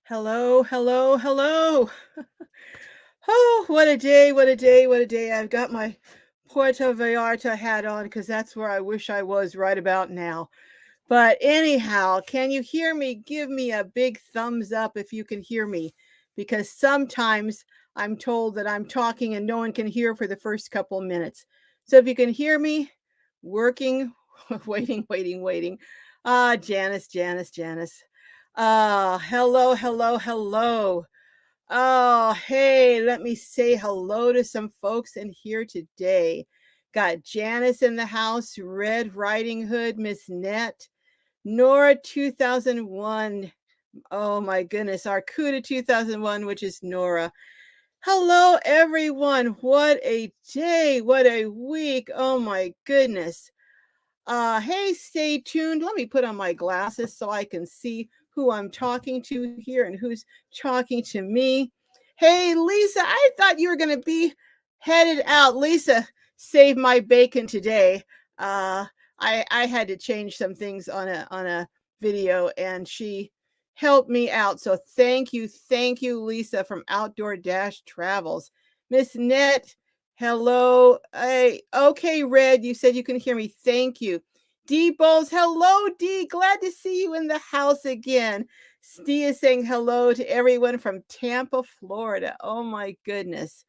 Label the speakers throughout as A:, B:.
A: Hello, hello, hello. Oh, what a day, what a day, what a day. I've got my Puerto Vallarta hat on because that's where I wish I was right about now. But anyhow, can you hear me? Give me a big thumbs up if you can hear me, because sometimes I'm told that I'm talking and no one can hear for the first couple minutes. So if you can hear me, working, waiting. Janice. Hello, hello, hello. Oh, hey, let me say hello to some folks in here today. Got Janice in the house, Red Riding Hood, Miss Net, Nora 2001. Oh my goodness, Arcuda 2001, which is Nora. Hello, everyone. What a day. What a week. Oh my goodness. Hey, stay tuned. Let me put on my glasses so I can see who I'm talking to here and who's talking to me. Hey, Lisa, I thought you were going to be headed out. Lisa saved my bacon today. Uh, I had to change some things on a video, and she helped me out. So thank you, Lisa from Outdoor Dash Travels. Miss Net, hello. Hey, okay, Red, you said you can hear me. Thank you. D Bowles, hello, D. Glad to see you in the house again. Steve is saying hello to everyone from Tampa, Florida. Oh my goodness.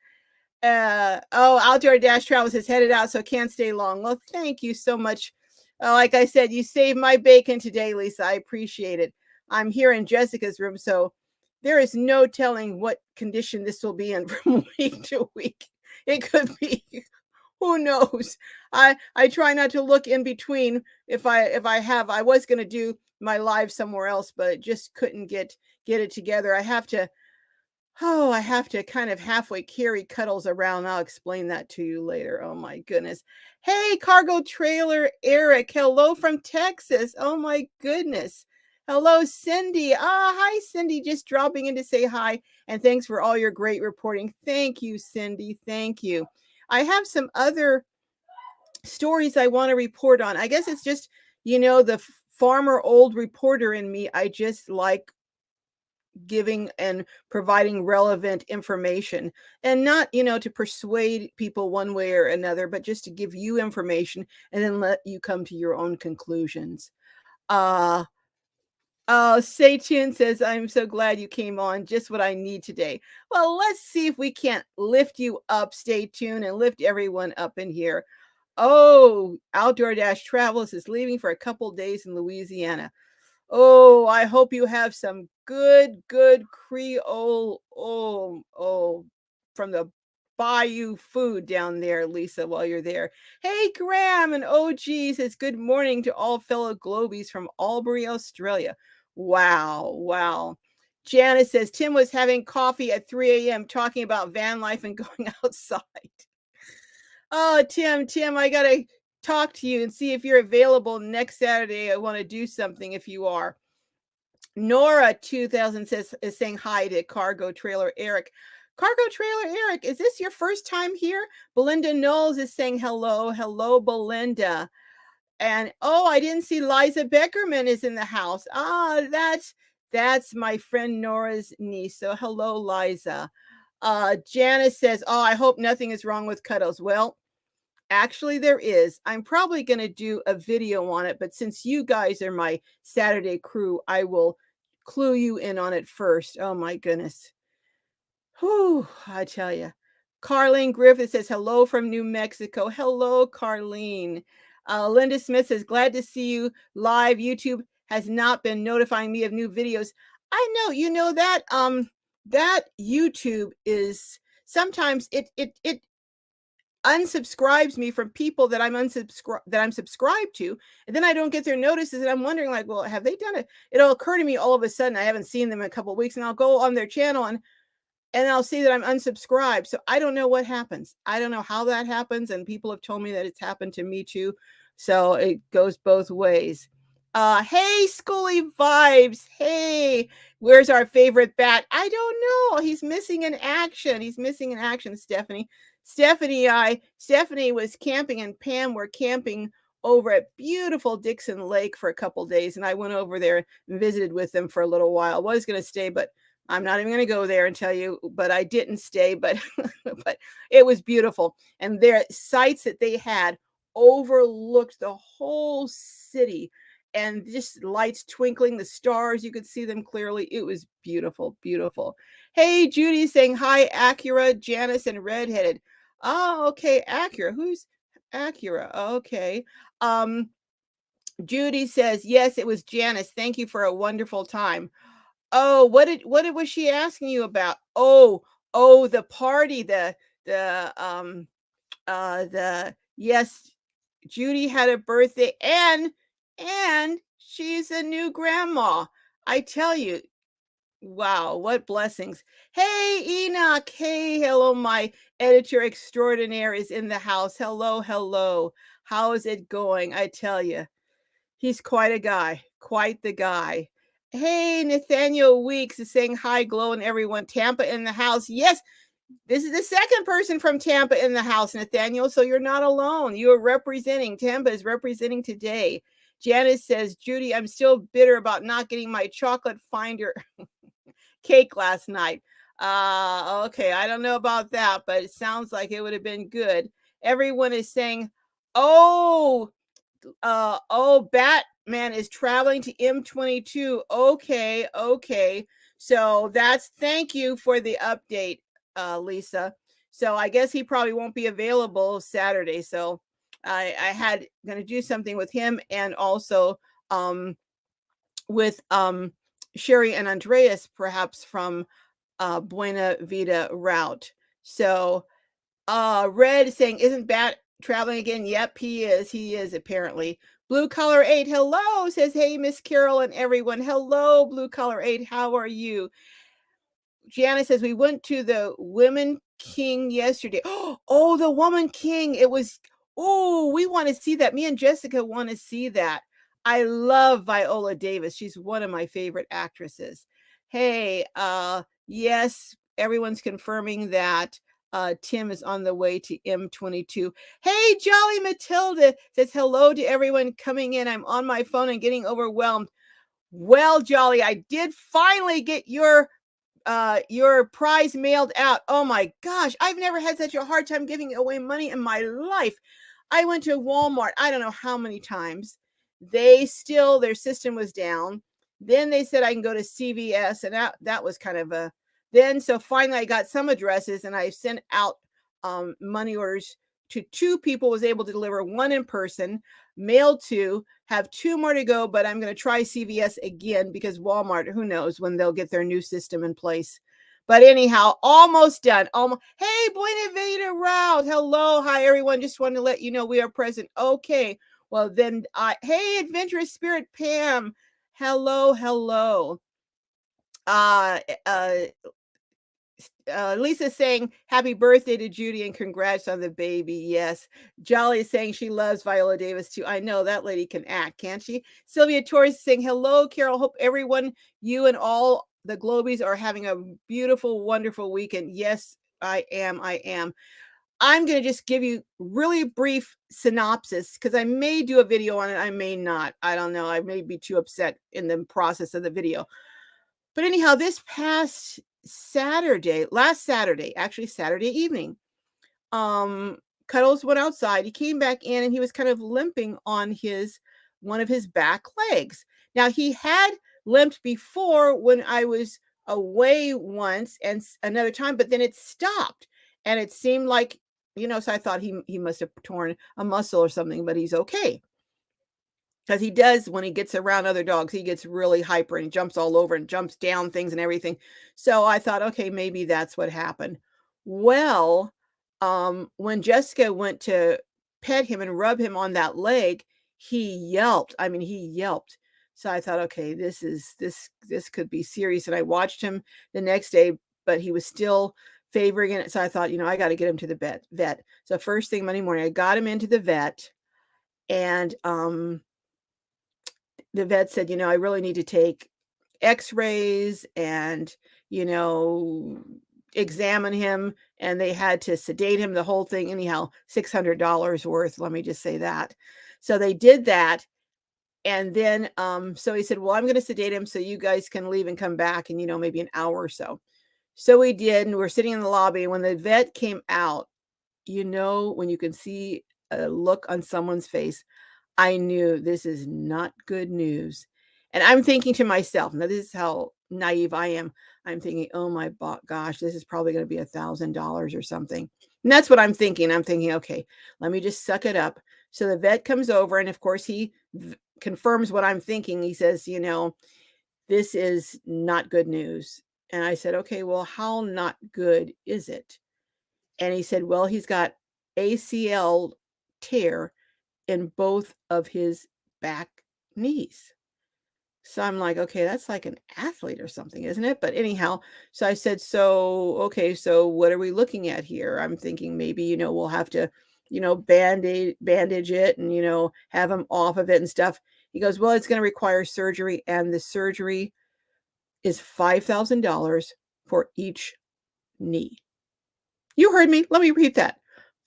A: Outdoor Dash Travels is headed out, so can't stay long. Well, thank you so much. Like I said, you saved my bacon today, Lisa. I appreciate it. I'm here in Jessica's room, so there is no telling what condition this will be in from week to week. It could be, who knows. I try not to look in between. I was going to do my live somewhere else, but it just couldn't get it together. I have to kind of halfway carry Cuddles around. I'll explain that to you later. Oh my goodness. Hey, cargo trailer Eric. Hello from Texas. Oh my goodness. Hello, Cindy. Hi, Cindy. Just dropping in to say hi. And thanks for all your great reporting. Thank you, Cindy. Thank you. I have some other stories I want to report on. I guess it's just, the farmer old reporter in me. I just like giving and providing relevant information, and not to persuade people one way or another, but just to give you information and then let you come to your own conclusions. uh Stay tuned says, I'm so glad you came on, just what I need today. Well, let's see if we can't lift you up. Stay tuned and lift everyone up in here. Oh, Outdoor Dash Travels is leaving for a couple days in Louisiana. Oh, I hope you have some good Creole, from the bayou food down there, Lisa, while you're there. Hey, Graham and OG says, good morning to all fellow Globies from Albury, Australia. Wow. Janice says, Tim was having coffee at 3 a.m. talking about van life and going outside. Oh, Tim, I got to talk to you and see if you're available next Saturday. I want to do something if you are. Nora 2000 is saying hi to Cargo Trailer Eric. Cargo Trailer Eric, is this your first time here? Belinda Knowles is saying hello, Belinda. And I didn't see Liza Beckerman is in the house. That's my friend Nora's niece. So hello, Liza. Janice says, I hope nothing is wrong with Cuddles. Well, actually, there is. I'm probably going to do a video on it, but since you guys are my Saturday crew, I will clue you in on it first. Oh my goodness. Whew, I tell you. Carlene Griffith says, hello from New Mexico. Hello, Carlene. Linda Smith says, glad to see you live. YouTube has not been notifying me of new videos. I know, that YouTube is sometimes it unsubscribes me from people that I'm subscribed to, and then I don't get their notices, and I'm wondering, like, well, have they done it? It'll occur to me all of a sudden I haven't seen them in a couple of weeks, and I'll go on their channel and I'll see that I'm unsubscribed. So I don't know what happens. I don't know how that happens, and people have told me that it's happened to me too. So it goes both ways. Hey, Schooly Vibes. Hey, where's our favorite bat? I don't know. He's missing in action. Stephanie. Stephanie was camping, and Pam were camping over at beautiful Dixon Lake for a couple days, and I went over there and visited with them for a little while. I was going to stay, but I'm not even going to go there and tell you, but I didn't stay, but but it was beautiful. And their sites that they had overlooked the whole city and just lights twinkling, the stars, you could see them clearly. It was beautiful, beautiful. Hey, Judy saying hi, Acura, Janice, and Redheaded. Oh, okay, Acura. Who's Acura? Okay. Um, Judy says, yes, it was Janice. Thank you for a wonderful time. Oh, what was she asking you about? Oh, the party, the the yes, Judy had a birthday and she's a new grandma. I tell you, wow, what blessings. Hey, Enoch. Hey, hello, my editor extraordinaire is in the house. Hello, hello. How is it going? I tell you. He's quite a guy, quite the guy. Hey, Nathaniel Weeks is saying hi, Glow, and everyone. Tampa in the house. Yes, this is the second person from Tampa in the house, Nathaniel. So you're not alone. You are representing. Tampa is representing today. Janice says, Judy, I'm still bitter about not getting my chocolate finder cake last night. Okay, I don't know about that, but it sounds like it would have been good. Everyone is saying, oh, Batman is traveling to M22. Okay. So thank you for the update, Lisa. So I guess he probably won't be available Saturday. So I had going to do something with him and also with Sherry and Andreas, perhaps from Buena Vida Route. So Red saying, isn't Bat traveling again? Yep, he is. He is apparently. Blue Collar 8, hello, says, hey, Miss Carol and everyone. Hello, Blue Collar 8, how are you? Janice says, we went to the Women King yesterday. Oh, the Woman King. It was, oh, we want to see that. Me and Jessica want to see that. I love Viola Davis. She's one of my favorite actresses. Hey, yes, everyone's confirming that Tim is on the way to M22. Hey, Jolly Matilda says hello to everyone coming in. I'm on my phone and getting overwhelmed. Well, Jolly, I did finally get your prize mailed out. Oh my gosh, I've never had such a hard time giving away money in my life. I went to Walmart, I don't know how many times. Their system was down. Then they said I can go to CVS, and that was kind of a so finally I got some addresses and I sent out money orders to 2 people, was able to deliver 1 in person, mailed 2, have 2 more to go, but I'm going to try CVS again because Walmart, who knows when they'll get their new system in place. But anyhow, almost done. Hey, Buena Vida Route. Hello. Hi, everyone. Just wanted to let you know we are present. Okay. Well, then, hey, Adventurous Spirit Pam. Hello. Uh, uh, Lisa saying happy birthday to Judy and congrats on the baby. Yes. Jolly is saying she loves Viola Davis too. I know that lady can act, can't she? Sylvia Torres saying hello, Carol. Hope everyone, you and all the Globies are having a beautiful, wonderful weekend. Yes, I am. I'm going to just give you really brief synopsis because I may do a video on it. I may not. I don't know. I may be too upset in the process of the video. But anyhow, this past last Saturday, actually Saturday evening, Cuddles went outside. He came back in and he was kind of limping on one of his back legs. Now he had limped before when I was away once and another time, but then it stopped and it seemed like, so I thought he must have torn a muscle or something, but he's okay. Because he does, when he gets around other dogs, he gets really hyper and he jumps all over and jumps down things and everything. So I thought, okay, maybe that's what happened. Well, when Jessica went to pet him and rub him on that leg, he yelped. I mean, he yelped. So I thought, okay, this could be serious. And I watched him the next day, but he was still favoring it. So I thought, I got to get him to the vet. So first thing Monday morning, I got him into the vet, and the vet said, I really need to take x-rays and, examine him. And they had to sedate him, the whole thing. Anyhow, $600 worth. Let me just say that. So they did that. And then, so he said, well, I'm going to sedate him so you guys can leave and come back in, maybe an hour or so. So we did. And we're sitting in the lobby. And when the vet came out, when you can see a look on someone's face, I knew this is not good news. And I'm thinking to myself, now this is how naive I am. I'm thinking, oh my gosh, this is probably going to be $1,000 or something. And that's what I'm thinking. I'm thinking, okay, let me just suck it up. So the vet comes over, and of course he confirms what I'm thinking. He says, this is not good news. And I said, okay, well, how not good is it? And he said, well, he's got ACL tear in both of his back knees. So I'm like, okay, that's like an athlete or something, isn't it? But anyhow, so I said, okay, so what are we looking at here? I'm thinking maybe, we'll have to, bandage it and, have him off of it and stuff. He goes, well, it's going to require surgery, and the surgery is $5,000 for each knee. You heard me. Let me repeat that.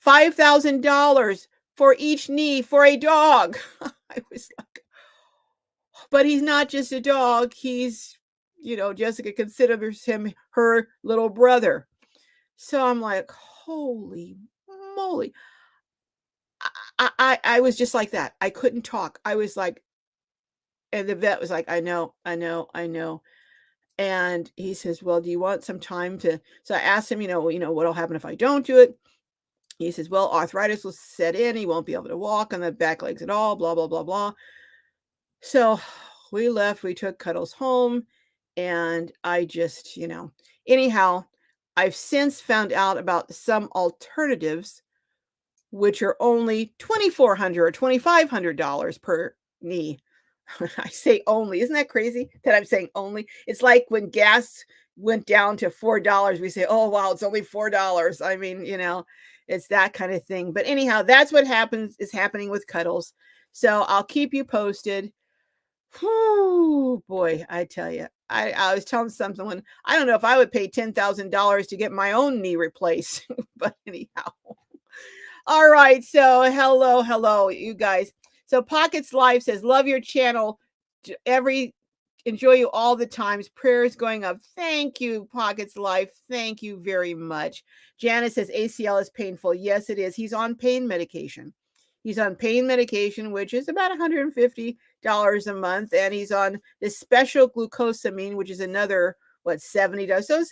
A: $5,000 for each knee for a dog. I was like, but he's not just a dog. He's, Jessica considers him her little brother. So I'm like, holy moly. I was just like that. I couldn't talk. I was like, and the vet was like, I know. And he says, well, do you want some time to, so I asked him, what'll happen if I don't do it? He says, well, arthritis will set in. He won't be able to walk on the back legs at all, blah, blah, blah, blah. So we left. We took Cuddles home. And I just, anyhow, I've since found out about some alternatives, which are only $2,400 or $2,500 per knee. I say only. Isn't that crazy that I'm saying only? It's like when gas went down to $4, we say, oh, wow, it's only $4. I mean, it's that kind of thing. But anyhow, that's what is happening with Cuddles. So I'll keep you posted. Whew, boy, I tell you, I was telling someone, I don't know if I would pay $10,000 to get my own knee replaced, but anyhow. All right. So hello, you guys. So Pockets Life says, love your channel. Enjoy you all the times. Prayers going up. Thank you, Pockets Life. Thank you very much. Janice says ACL is painful. Yes, it is. He's on pain medication. He's on pain medication, which is about $150 a month. And he's on this special glucosamine, which is another, $70. So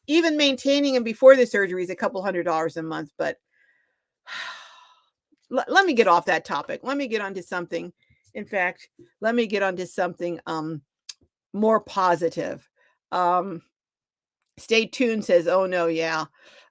A: even maintaining him before the surgery is a couple $100 a month. But let me get off that topic. Let me get onto something. In fact, let me get onto something more positive. Stay tuned says, oh no, yeah.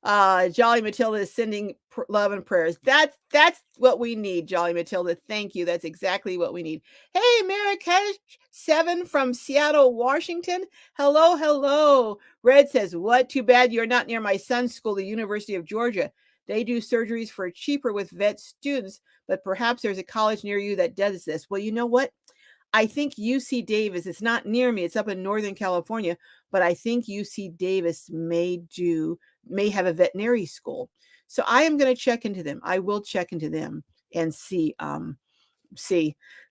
A: Jolly Matilda is sending love and prayers. That's what we need, Jolly Matilda. Thank you. That's exactly what we need. Hey, Marrakesh 7 from Seattle, Washington. Hello. Red says, what? Too bad you're not near my son's school, the University of Georgia. They do surgeries for cheaper with vet students, but perhaps there's a college near you that does this. Well, you know what? I think UC Davis, it's not near me, it's up in Northern California, but I think UC Davis may have a veterinary school. So I am going to check into them. I will check into them and see.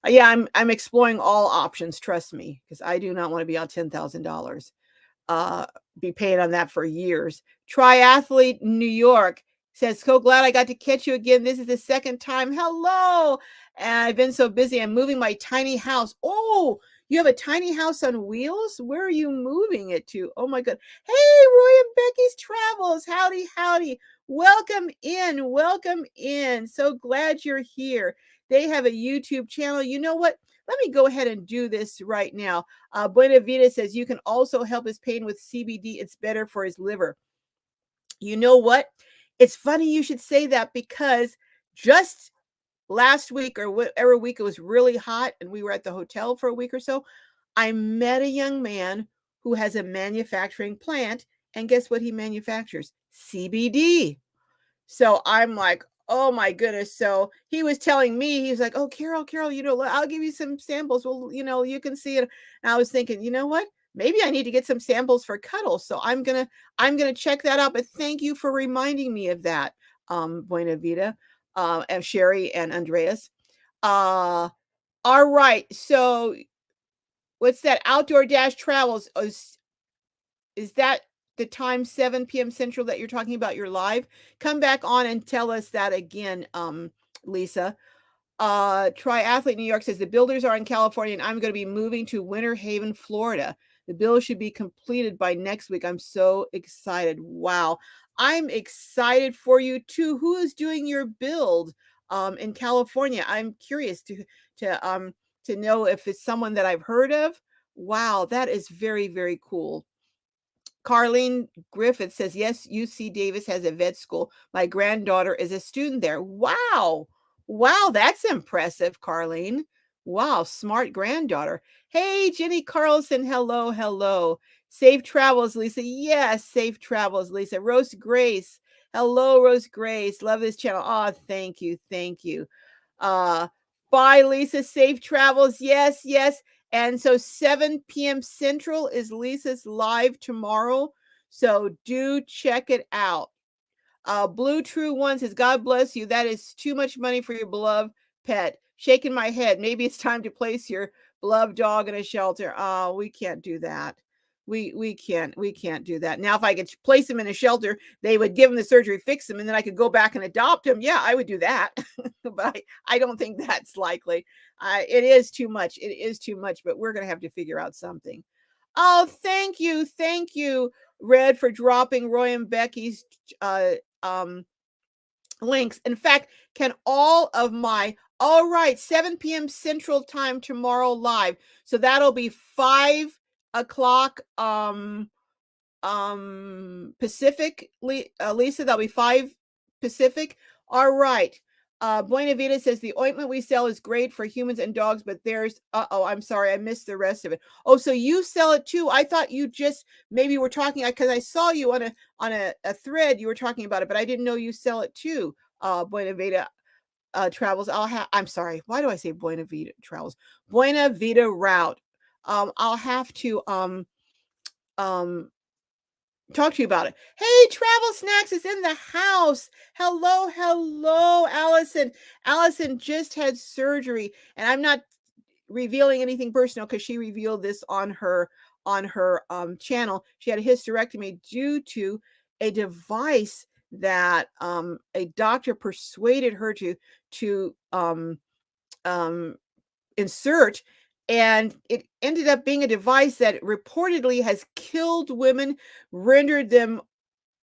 A: Yeah, I'm exploring all options, trust me, because I do not want to be out $10,000. Be paying on that for years. Triathlete New York says, so glad I got to catch you again. This is the second time. Hello. And I've been so busy. I'm moving my tiny house. Oh, you have a tiny house on wheels? Where are you moving it to? Oh my God. Hey, Roy and Becky's Travels. Howdy. Welcome in. So glad you're here. They have a YouTube channel. You know what? Let me go ahead and do this right now. Buena Vida says you can also help his pain with CBD. It's better for his liver. You know what? It's funny you should say that, because just last week or whatever week it was really hot and we were at the hotel for a week or so, I met a young man who has a manufacturing plant, and guess what he manufactures? CBD. So I'm like, oh my goodness. So he was telling me, he was like, oh, Carol, I'll give you some samples. Well, you can see it. And I was thinking, you know what? Maybe I need to get some samples for Cuddles. So I'm gonna check that out. But thank you for reminding me of that, Buena Vida, and Sherry and Andreas. All right. So what's that? Outdoor Dash Travels. Is that the time 7 p.m. Central that you're talking about your live? Come back on and tell us that again, Lisa. Triathlete New York says the builders are in California and I'm going to be moving to Winter Haven, Florida. The bill should be completed by next week. I'm so excited. Wow. I'm excited for you too. Who is doing your build in California? I'm curious to know if it's someone that I've heard of. Wow, that is very, very cool. Carlene Griffith says, yes, UC Davis has a vet school. My granddaughter is a student there. Wow. Wow, that's impressive, Carlene. Wow, smart granddaughter. Hey, Jenny Carlson. Hello, hello. Safe travels, Lisa. Yes, safe travels, Lisa. Rose Grace. Hello, Rose Grace. Love this channel. Oh, thank you. Thank you. Bye, Lisa. Safe travels. Yes, yes. And so 7 p.m. Central is Lisa's live tomorrow. So do check it out. Blue True One says, God bless you. That is too much money for your beloved pet. Shaking my head. Maybe it's time to place your beloved dog in a shelter. Oh, we can't do that. We can't do that. Now, if I could place him in a shelter, they would give him the surgery, fix him, and then I could go back and adopt him. Yeah, I would do that. But I don't think that's likely. It is too much. It is too much, but we're going to have to figure out something. Oh, thank you. Thank you, Red, for dropping Roy and Becky's links. In fact, can all of my, all right, 7 p.m. Central Time tomorrow live. So that'll be 5 o'clock Pacific, Lisa, that'll be 5 Pacific. All right. Buena Vida says the ointment we sell is great for humans and dogs, but there's, I'm sorry, I missed the rest of it. Oh, so you sell it too. I thought you just maybe were talking, because I saw you on a thread, you were talking about it, but I didn't know you sell it too. Buena Vida Travels. I'm sorry, why do I say Buena Vida Travels? Buena Vida Route. I'll have to talk to you about it. Hey, Travel Snacks is in the house. Hello, hello, Allison. Allison just had surgery, and I'm not revealing anything personal because she revealed this on her channel. She had a hysterectomy due to a device that a doctor persuaded her to insert, and it ended up being a device that reportedly has killed women, rendered them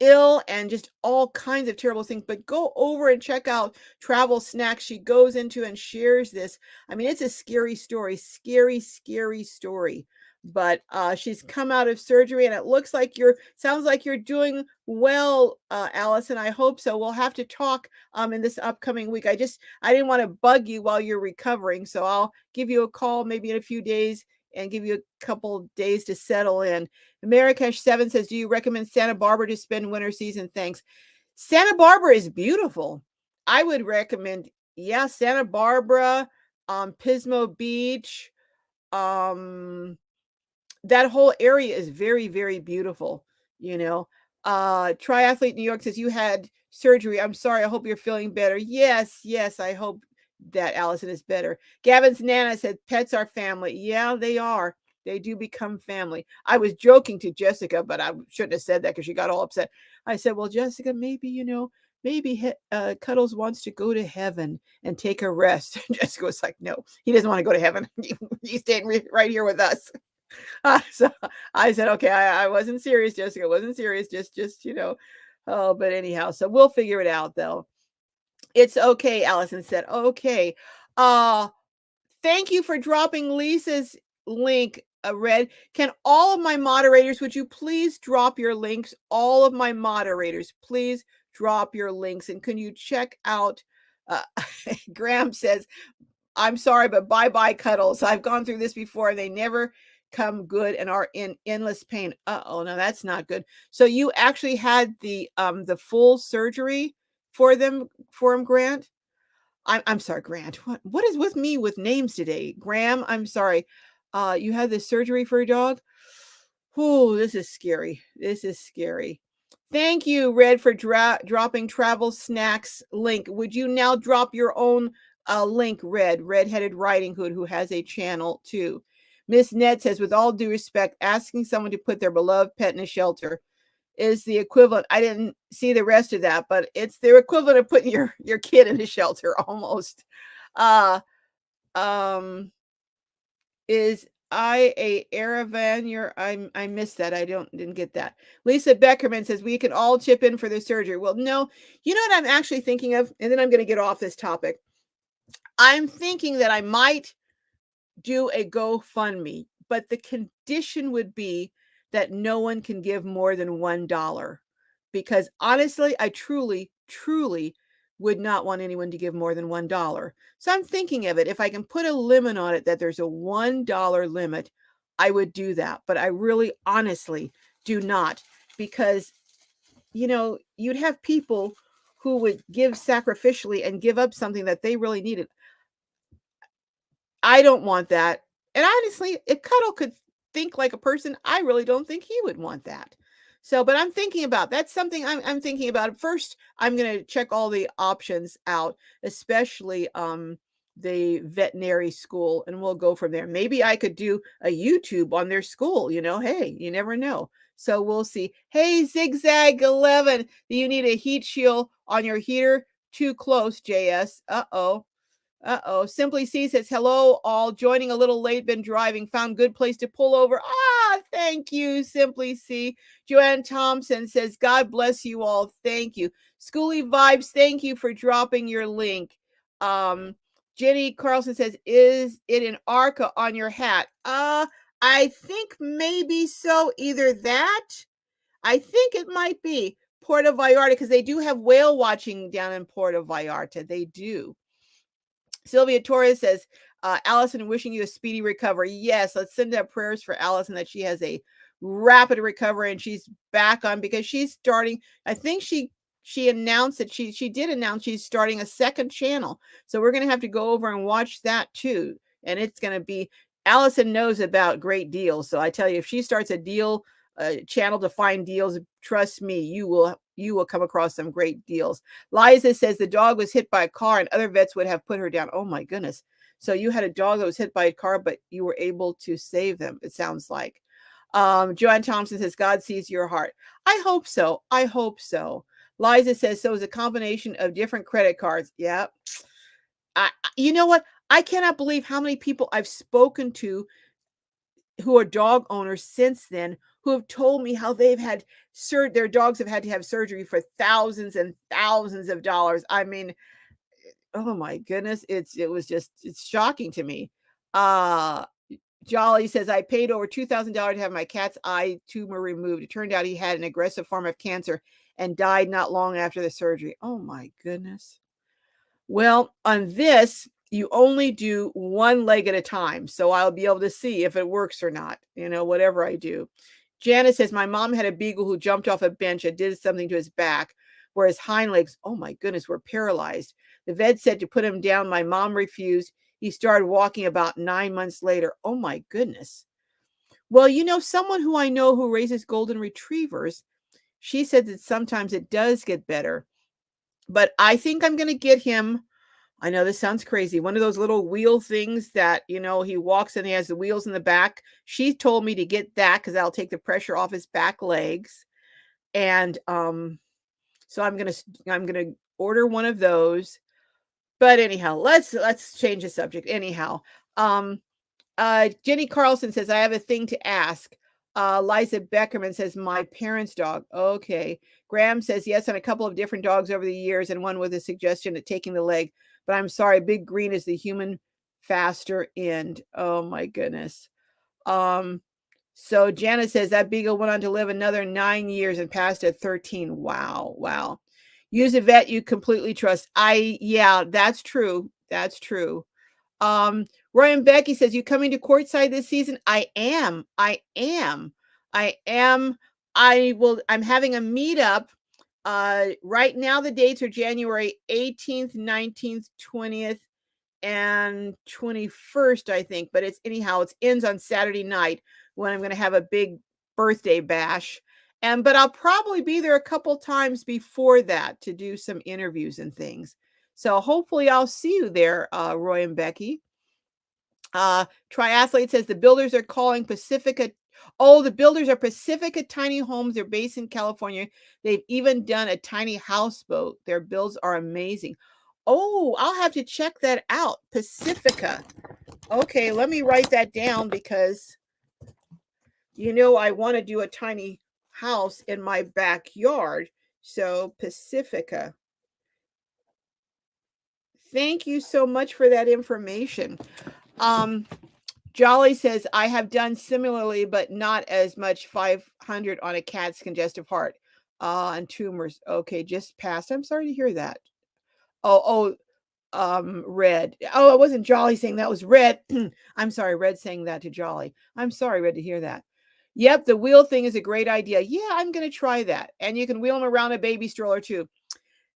A: ill, and just all kinds of terrible things. But go over and check out Travel Snacks. She goes into and shares this. I mean, it's a scary story, scary story. But she's come out of surgery, and it looks like sounds like you're doing well, Allison. I hope so. We'll have to talk in this upcoming week. I didn't want to bug you while you're recovering, so I'll give you a call maybe in a few days and give you a couple days to settle in. Marrakesh 7 says, do you recommend Santa Barbara to spend winter season? Thanks. Santa Barbara is beautiful. I would recommend, yeah, Santa Barbara, Pismo Beach, that whole area is very, very beautiful, you know. Triathlete New York says, you had surgery. I'm sorry. I hope you're feeling better. Yes, I hope that Allison is better. Gavin's Nana said, pets are family. Yeah, they are. They do become family. I was joking to Jessica, but I shouldn't have said that because she got all upset. I said, well, Jessica, maybe, maybe Cuddles wants to go to heaven and take a rest. Jessica was like, no, he doesn't want to go to heaven. He's staying right here with us. So I said, okay, I wasn't serious, Jessica. Wasn't serious. Just, oh, but anyhow, so we'll figure it out though. It's okay. Allison said, okay. Thank you for dropping Lisa's link, Red. Can all of my moderators, would you please drop your links? All of my moderators, please drop your links. And can you check out, Graham says, I'm sorry, but bye-bye Cuddles. I've gone through this before. They never come good and are in endless pain. Uh-oh, no, that's not good. So you actually had the full surgery for him, Grant? I'm sorry, Grant. What is with me with names today? Graham, I'm sorry. You had the surgery for your dog? Oh, this is scary. This is scary. Thank you, Red, for dropping Travel Snacks link. Would you now drop your own link Redheaded Riding Hood, who has a channel too. Miss Ned says, with all due respect, asking someone to put their beloved pet in a shelter is the equivalent. I didn't see the rest of that, but it's the equivalent of putting your kid in a shelter almost. Uh, um, is I a Aravan? I missed that. Didn't get that. Lisa Beckerman says we can all chip in for the surgery. Well, no, you know what I'm actually thinking of, and then I'm going to get off this topic. I'm thinking that I might do a GoFundMe, but the condition would be that no one can give more than $1. Because honestly, I truly, truly would not want anyone to give more than $1. So I'm thinking of it. If I can put a limit on it, that there's a $1 limit, I would do that. But I really honestly do not, because, you'd have people who would give sacrificially and give up something that they really needed. I don't want that. And honestly, if Cuddle could think like a person, I really don't think he would want that. So, but I'm thinking about that's something I'm thinking about. First, I'm going to check all the options out, especially the veterinary school, and we'll go from there. Maybe I could do a YouTube on their school. Hey, you never know. So we'll see. Hey, Zigzag 11, do you need a heat shield on your heater? Too close, JS. Uh-oh. Simply C says, hello, all. Joining a little late, been driving. Found good place to pull over. Thank you, Simply C. Joanne Thompson says, God bless you all. Thank you. Schooly Vibes, thank you for dropping your link. Jenny Carlson says, is it an ARCA on your hat? I think maybe so. Either that. I think it might be Puerto Vallarta, because they do have whale watching down in Puerto Vallarta. They do. Sylvia Torres says, Allison, wishing you a speedy recovery. Yes, let's send up prayers for Allison that she has a rapid recovery and she's back on, because she's starting. I think she announced that she did announce she's starting a second channel. So we're going to have to go over and watch that too. And it's going to be, Allison knows about great deals. So I tell you, if she starts a deal channel to find deals, trust me, you will come across some great deals. Liza says the dog was hit by a car and other vets would have put her down. Oh my goodness. So you had a dog that was hit by a car, but you were able to save them, it sounds like. Joanne Thompson says, God sees your heart. I hope so. I hope so. Liza says, so it's a combination of different credit cards. Yeah. You know what? I cannot believe how many people I've spoken to who are dog owners since then, who have told me how they've had their dogs have had to have surgery for thousands and thousands of dollars. I mean, oh my goodness, it's shocking to me. Jolly says, I paid over $2,000 to have my cat's eye tumor removed. It turned out he had an aggressive form of cancer and died not long after the surgery. Oh my goodness. Well, on this, you only do one leg at a time. So I'll be able to see if it works or not, whatever I do. Janice says, my mom had a beagle who jumped off a bench and did something to his back, where his hind legs, oh my goodness, were paralyzed. The vet said to put him down. My mom refused. He started walking about 9 months later. Oh my goodness. Well, someone who I know who raises golden retrievers, she said that sometimes it does get better. But I think I'm going to get him. I know this sounds crazy. One of those little wheel things that, he walks and he has the wheels in the back. She told me to get that because that'll take the pressure off his back legs. And so I'm going to order one of those. But anyhow, let's change the subject. Anyhow, Jenny Carlson says, I have a thing to ask. Liza Beckerman says, my parents' dog. Okay. Graham says, yes, and a couple of different dogs over the years, and one with a suggestion of taking the leg. But I'm sorry, Big Green is the human faster end. Oh my goodness. So Janice says that beagle went on to live another 9 years and passed at 13. Wow. Use a vet you completely trust. Yeah, that's true. That's true. Roy and Becky says, you coming to courtside this season? I am. I'm having a meetup. Right now the dates are January 18th, 19th, 20th, and 21st, I think. But it ends on Saturday night when I'm going to have a big birthday bash. But I'll probably be there a couple times before that to do some interviews and things. So hopefully I'll see you there, Roy and Becky. Triathlete says the builders are calling Pacifica. Oh, the builders are Pacifica Tiny Homes. They're based in California. They've even done a tiny houseboat. Their builds are amazing. Oh, I'll have to check that out. Pacifica. Okay, let me write that down because I want to do a tiny house in my backyard. So, Pacifica. Thank you so much for that information. Jolly says, I have done similarly, but not as much 500 on a cat's congestive heart and tumors. Okay, just passed. I'm sorry to hear that. Oh, Red. Oh, it wasn't Jolly saying that, was Red. I'm sorry, Red saying that to Jolly. I'm sorry, Red, to hear that. Yep, the wheel thing is a great idea. Yeah, I'm going to try that. And you can wheel him around a baby stroller too.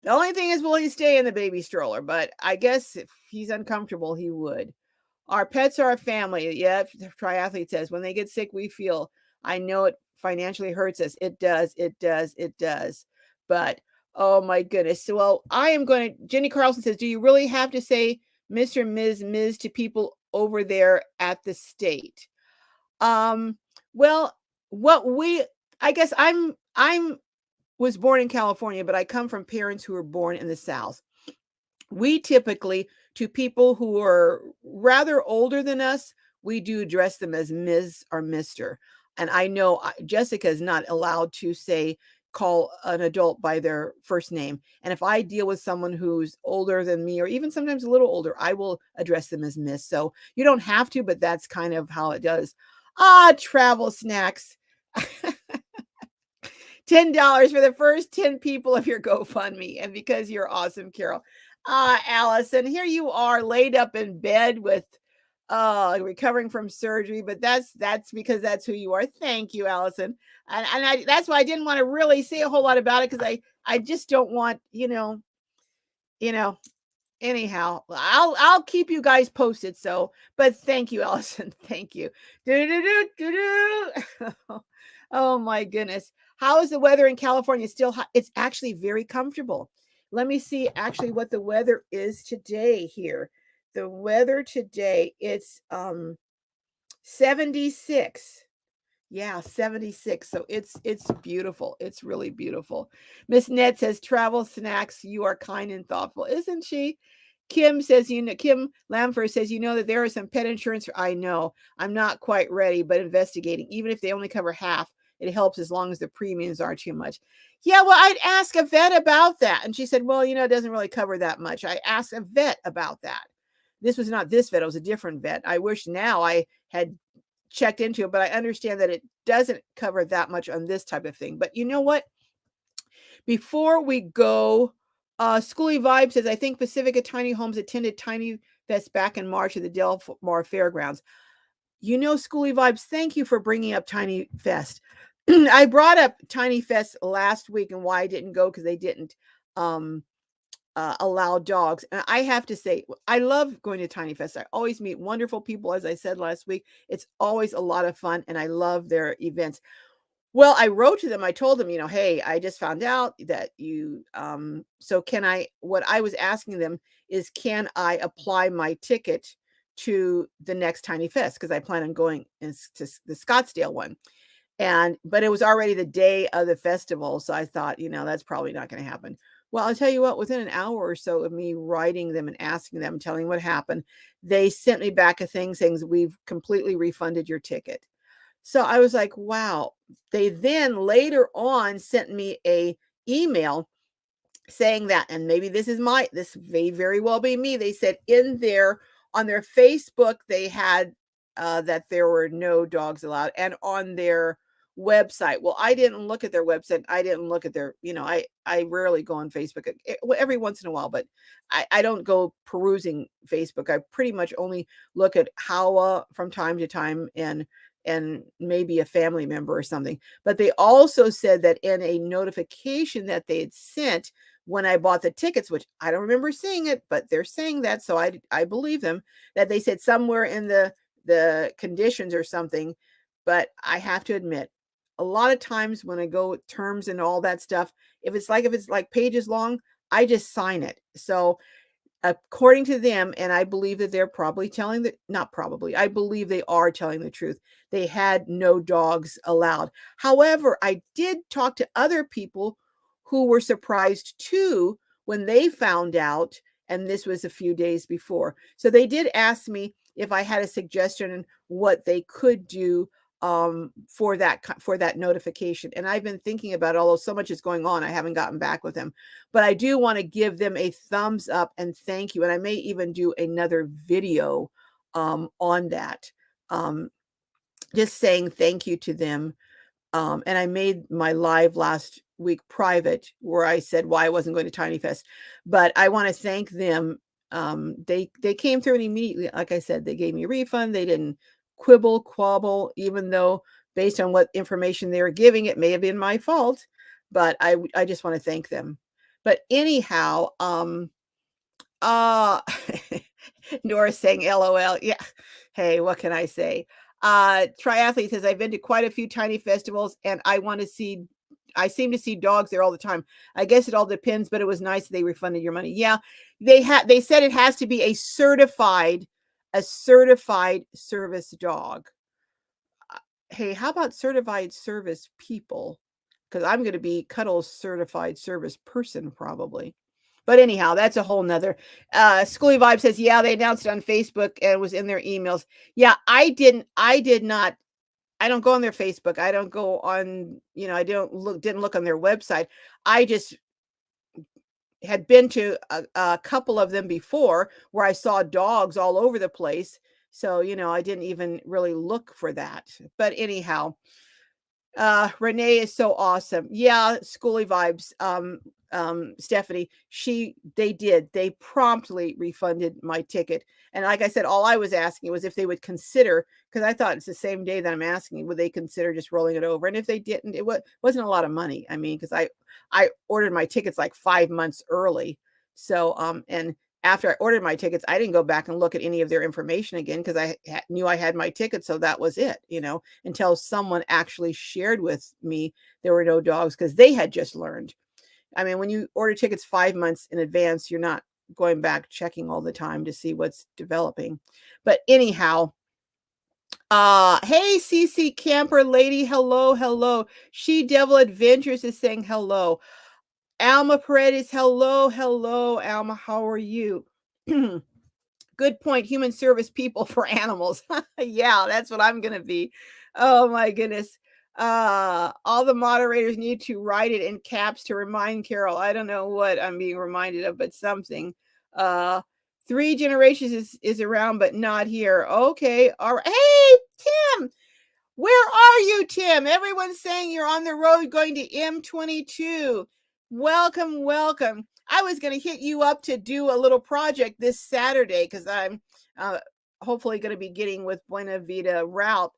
A: The only thing is, will he stay in the baby stroller? But I guess if he's uncomfortable, he would. Our pets are a family. Yeah, the triathlete says, when they get sick, we feel. I know it financially hurts us. It does. It does. It does. But oh my goodness. So, well, I am going to. Jenny Carlson says, do you really have to say Mr. Ms. to people over there at the state? Um, well, what we, I guess I'm was born in California, but I come from parents who were born in the South. We typically, to people who are rather older than us, we do address them as Ms. or Mr. And I know Jessica is not allowed to call an adult by their first name. And if I deal with someone who's older than me, or even sometimes a little older, I will address them as Miss. So you don't have to, but that's kind of how it does. Travel snacks. $10 for the first 10 people of your GoFundMe. And because you're awesome, Carol. Allison, here you are laid up in bed with recovering from surgery, but that's because that's who you are. Thank you, Allison. And that's why I didn't want to really say a whole lot about it, because I just don't want, anyhow, I'll keep you guys posted. So, but thank you, Allison. Thank you. Oh my goodness. How is the weather in California? Still hot? It's actually very comfortable. Let me see actually what the weather is today here. The weather today, it's 76. Yeah, 76. So it's beautiful. It's really beautiful. Miss Ned says, travel snacks, you are kind and thoughtful, isn't she? Kim says, Kim Lamford says, that there is some pet insurance. I know. I'm not quite ready, but investigating. Even if they only cover half, it helps as long as the premiums aren't too much. Yeah, well, I'd ask a vet about that. And she said, well, it doesn't really cover that much. I asked a vet about that. This was not this vet. It was a different vet. I wish now I had checked into it, but I understand that it doesn't cover that much on this type of thing. But you know what? Before we go, Schooly Vibe says, I think Pacifica Tiny Homes attended Tiny Fest back in March at the Del Mar Fairgrounds. Schooly Vibes, thank you for bringing up Tiny Fest. I brought up Tiny Fest last week and why I didn't go, because they didn't allow dogs. And I have to say, I love going to Tiny Fest. I always meet wonderful people, as I said last week. It's always a lot of fun, and I love their events. Well, I wrote to them. I told them, hey, I just found out that you, so what I was asking them is, can I apply my ticket to the next Tiny Fest? Because I plan on going to the Scottsdale one. But it was already the day of the festival. So I thought, that's probably not going to happen. Well, I'll tell you what, within an hour or so of me writing them and asking them, telling what happened, they sent me back a thing saying, we've completely refunded your ticket. So I was like, wow. They then later on sent me a email saying that, and maybe this may very well be me. They said on their Facebook, they had that there were no dogs allowed, and on their website. Well, I didn't look at their website. I didn't look at their, I rarely go on Facebook every once in a while, but I don't go perusing Facebook. I pretty much only look at how from time to time, and maybe a family member or something. But they also said that in a notification that they had sent when I bought the tickets, which I don't remember seeing it, but they're saying that, so I believe them, that they said somewhere in the conditions or something. But I have to admit, a lot of times when I go with terms and all that stuff, if it's like pages long, I just sign it. So according to them, and I believe that they're probably telling the not probably, I believe they are telling the truth. They had no dogs allowed. However, I did talk to other people who were surprised too when they found out, and this was a few days before. So they did ask me if I had a suggestion on what they could do for that notification. And I've been thinking about it, although so much is going on, I haven't gotten back with them. But I do want to give them a thumbs up and thank you. And I may even do another video on that, um, just saying thank you to them. And I made my live last week private where I said why I wasn't going to Tiny Fest. But I want to thank them. They came through and immediately, like I said, they gave me a refund. They didn't quibble, quabble, even though based on what information they were giving, it may have been my fault. But I just want to thank them. But anyhow, uh Nora's saying LOL. Yeah. Hey, what can I say? Triathlete says I've been to quite a few tiny festivals and I seem to see dogs there all the time. I guess it all depends, but it was nice they refunded your money. Yeah, they said it has to be a certified service dog. Hey, how about certified service people? Because I'm going to be Cuddles certified service person probably. But anyhow, that's a whole nother. Schooly Vibe says, yeah, they announced it on Facebook and it was in their emails. Yeah, I did not. I don't go on their Facebook. I don't go on, didn't look on their website. I just had been to a couple of them before where I saw dogs all over the place. So, I didn't even really look for that. But anyhow, Renee is so awesome. Yeah, schooly vibes. Stephanie, they promptly refunded my ticket. And like I said, all I was asking was if they would consider, because I thought it's the same day that I'm asking, would they consider just rolling it over? And if they didn't, wasn't a lot of money. I mean, because I ordered my tickets like 5 months early. So and after I ordered my tickets, I didn't go back and look at any of their information again because I knew I had my ticket. So that was it, until someone actually shared with me there were no dogs because they had just learned. I mean, when you order tickets 5 months in advance, you're not going back checking all the time to see what's developing. But anyhow, hey, CC Camper Lady, hello, hello. She Devil Adventures is saying hello. Alma Paredes, hello, hello, Alma, how are you? Good point. Human service people for animals. Yeah, that's what I'm going to be. Oh my goodness. All the moderators need to write it in caps to remind Carol. I don't know what I'm being reminded of, but something. Uh, 3 generations is around, but not here. Okay. All right. Hey, Tim. Where are you, Tim? Everyone's saying you're on the road going to M22. Welcome, welcome. I was going to hit you up to do a little project this Saturday because I'm hopefully going to be getting with Buena Vida Route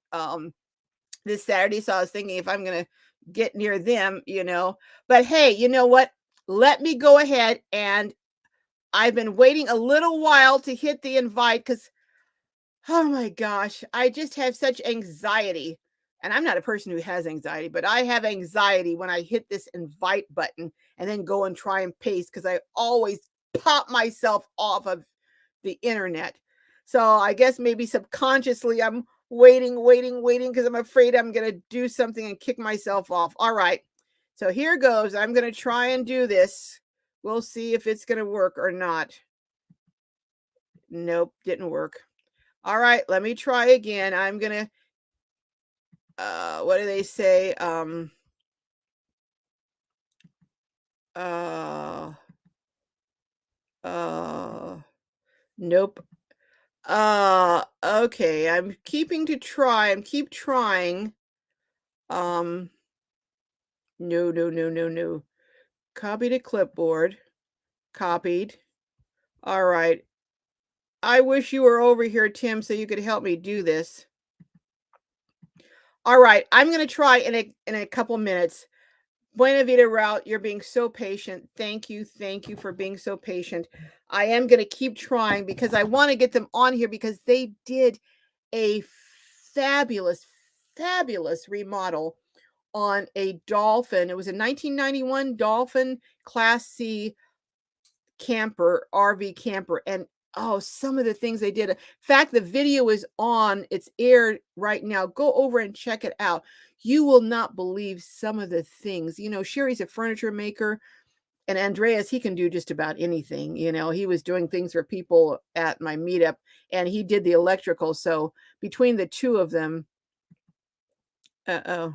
A: this Saturday. So I was thinking if I'm going to get near them, But hey, you know what? Let me go ahead, and I've been waiting a little while to hit the invite because oh my gosh, I just have such anxiety. And I'm not a person who has anxiety, but I have anxiety when I hit this invite button and then go and try and paste because I always pop myself off of the internet. So I guess maybe subconsciously I'm waiting because I'm afraid I'm going to do something and kick myself off. All right. So here goes. I'm going to try and do this. We'll see if it's going to work or not. Nope, didn't work. All right, let me try again. I'm going to, what do they say? Nope. Okay, I'm keeping to try. Keep trying. No. Copy to clipboard. Copied. All right. I wish you were over here, Tim, so you could help me do this. All right, I'm going to try in a couple minutes. Buena Vida Route, you're being so patient. Thank you for being so patient. I am going to keep trying because I want to get them on here because they did a fabulous remodel on a Dolphin. It was a 1991 Dolphin Class C camper, RV camper, and oh, some of the things they did. In fact, the video is on, it's aired right now. Go over and check it out. You will not believe some of the things. Sherry's a furniture maker, and Andreas, he can do just about anything. He was doing things for people at my meetup, and he did the electrical. So between the two of them, uh-oh.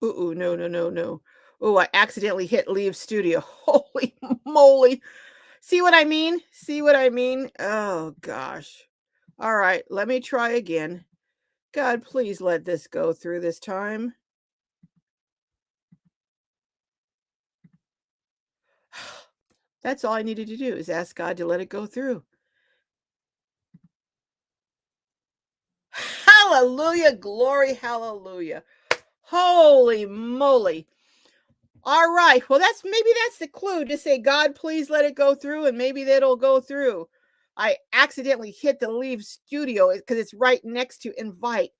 A: Ooh, no, no, no, no. Oh, I accidentally hit leave studio. Holy moly. See what I mean? See what I mean? Oh, gosh. All right, let me try again. God, please let this go through this time. That's all I needed to do is ask God to let it go through. Hallelujah, glory, hallelujah. Holy moly. All right. Well, maybe that's the clue. Just say, God, please let it go through, and maybe that'll go through. I accidentally hit the leave studio because it's right next to invite.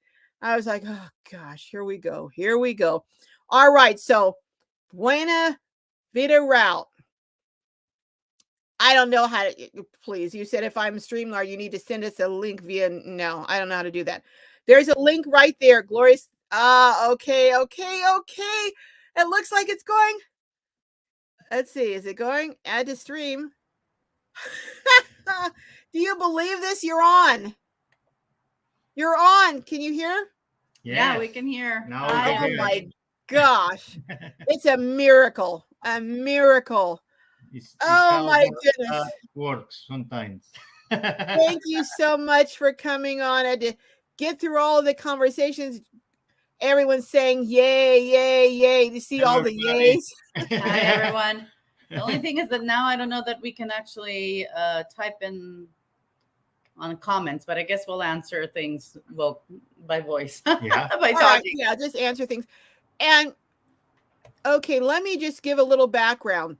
A: I was like, oh gosh, here we go. Here we go. All right. So Buena Vida Route. I don't know how to, please. You said if I'm Streamlard, you need to send us a link via, no, I don't know how to do that. There's a link right there. Glorious. Okay. It looks like it's going. Let's see. Is it going? Add to stream. Do you believe this? You're on. You're on. Can you hear?
B: Yeah, we can hear.
C: Now
A: Oh my gosh. It's a miracle. A miracle.
C: It's
A: Oh my goodness.
C: Works sometimes.
A: Thank you so much for coming on. I had to get through all the conversations. Everyone's saying yay, yay, yay. You see all the yays?
B: Hi, everyone. The only thing is that now I don't know that we can actually type in on comments, but I guess we'll answer things by voice.
C: Yeah.
B: By talking.
A: Right, yeah, just answer things. And okay, let me just give a little background.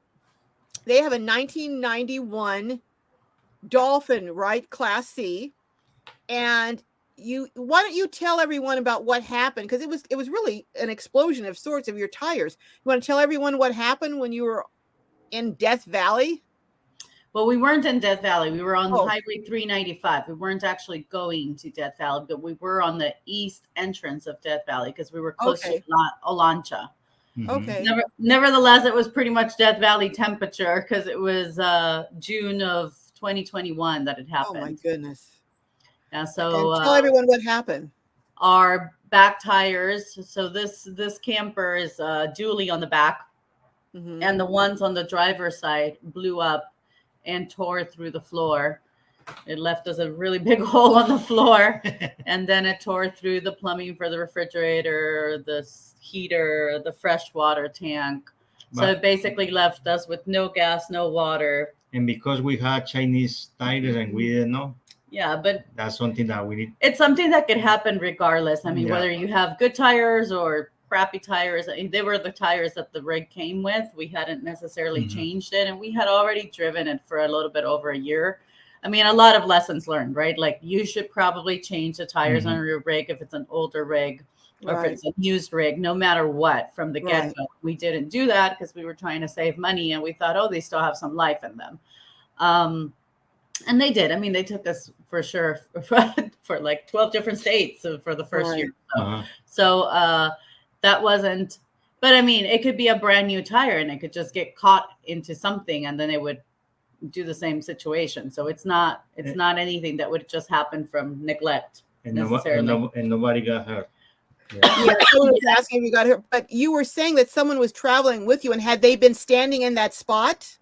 A: They have a 1991 Dolphin, right? Class C. And why don't you tell everyone about what happened? Because it was really an explosion of sorts of your tires. You want to tell everyone what happened when you were in Death Valley?
B: Well, we weren't in Death Valley. We were on Highway 395. We weren't actually going to Death Valley, but we were on the east entrance of Death Valley because we were close to Olancha.
A: Okay.
B: Nevertheless, it was pretty much Death Valley temperature because it was June of 2021 that it happened.
A: Oh my goodness.
B: Yeah. So
A: tell everyone what happened.
B: Our back tires. So this camper is dually on the back, and the ones on the driver's side blew up and tore through the floor. It left us a really big hole on the floor, and then it tore through the plumbing for the refrigerator, the heater, the fresh water tank. So it basically left us with no gas, no water.
C: And because we had Chinese tires and we didn't know.
B: Yeah, but
C: that's something that we need.
B: It's something that could happen regardless. I mean, whether you have good tires or crappy tires, they were the tires that the rig came with. We hadn't necessarily changed it, and we had already driven it for a little bit over a year. I mean, a lot of lessons learned, right? Like you should probably change the tires on your rig if it's an older rig or if it's a used rig, no matter what, from the get-go. We didn't do that because we were trying to save money, and we thought, oh, they still have some life in them. And they did. I mean, they took us for sure for like 12 different states for the first year. So that wasn't, but I mean, it could be a brand new tire and it could just get caught into something and then it would do the same situation. So it's not anything that would just happen from neglect necessarily.
C: And nobody got hurt.
A: Yeah, someone was asking if you got hurt, but you were saying that someone was traveling with you, and had they been standing in that spot?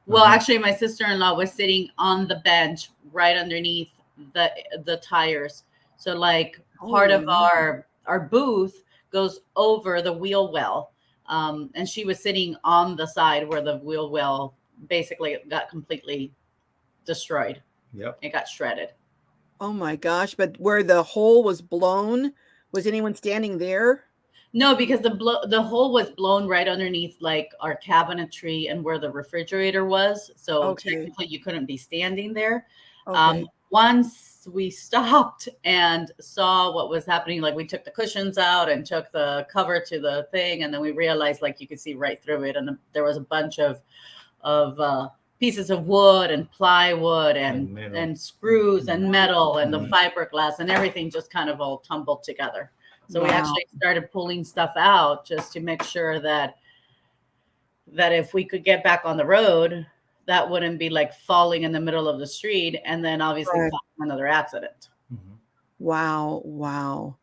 B: Well, actually, my sister-in-law was sitting on the bench right underneath the tires. So like part of our booth goes over the wheel well. And she was sitting on the side where the wheel well basically got completely destroyed.
C: Yep.
B: It got shredded.
A: Oh my gosh. But where the hole was blown, was anyone standing there?
B: No, because the hole was blown right underneath like our cabinetry and where the refrigerator was. So technically you couldn't be standing there. Once we stopped and saw what was happening, like we took the cushions out and took the cover to the thing. And then we realized like you could see right through it. And there was a bunch of pieces of wood and plywood
C: And
B: and screws and metal and the
C: Mhm.
B: fiberglass and everything just kind of all tumbled together. So we
A: Wow.
B: actually started pulling stuff out just to make sure that if we could get back on the road, that wouldn't be like falling in the middle of the street and then obviously
A: Right.
B: causing another accident.
C: Mhm.
A: Wow. Wow.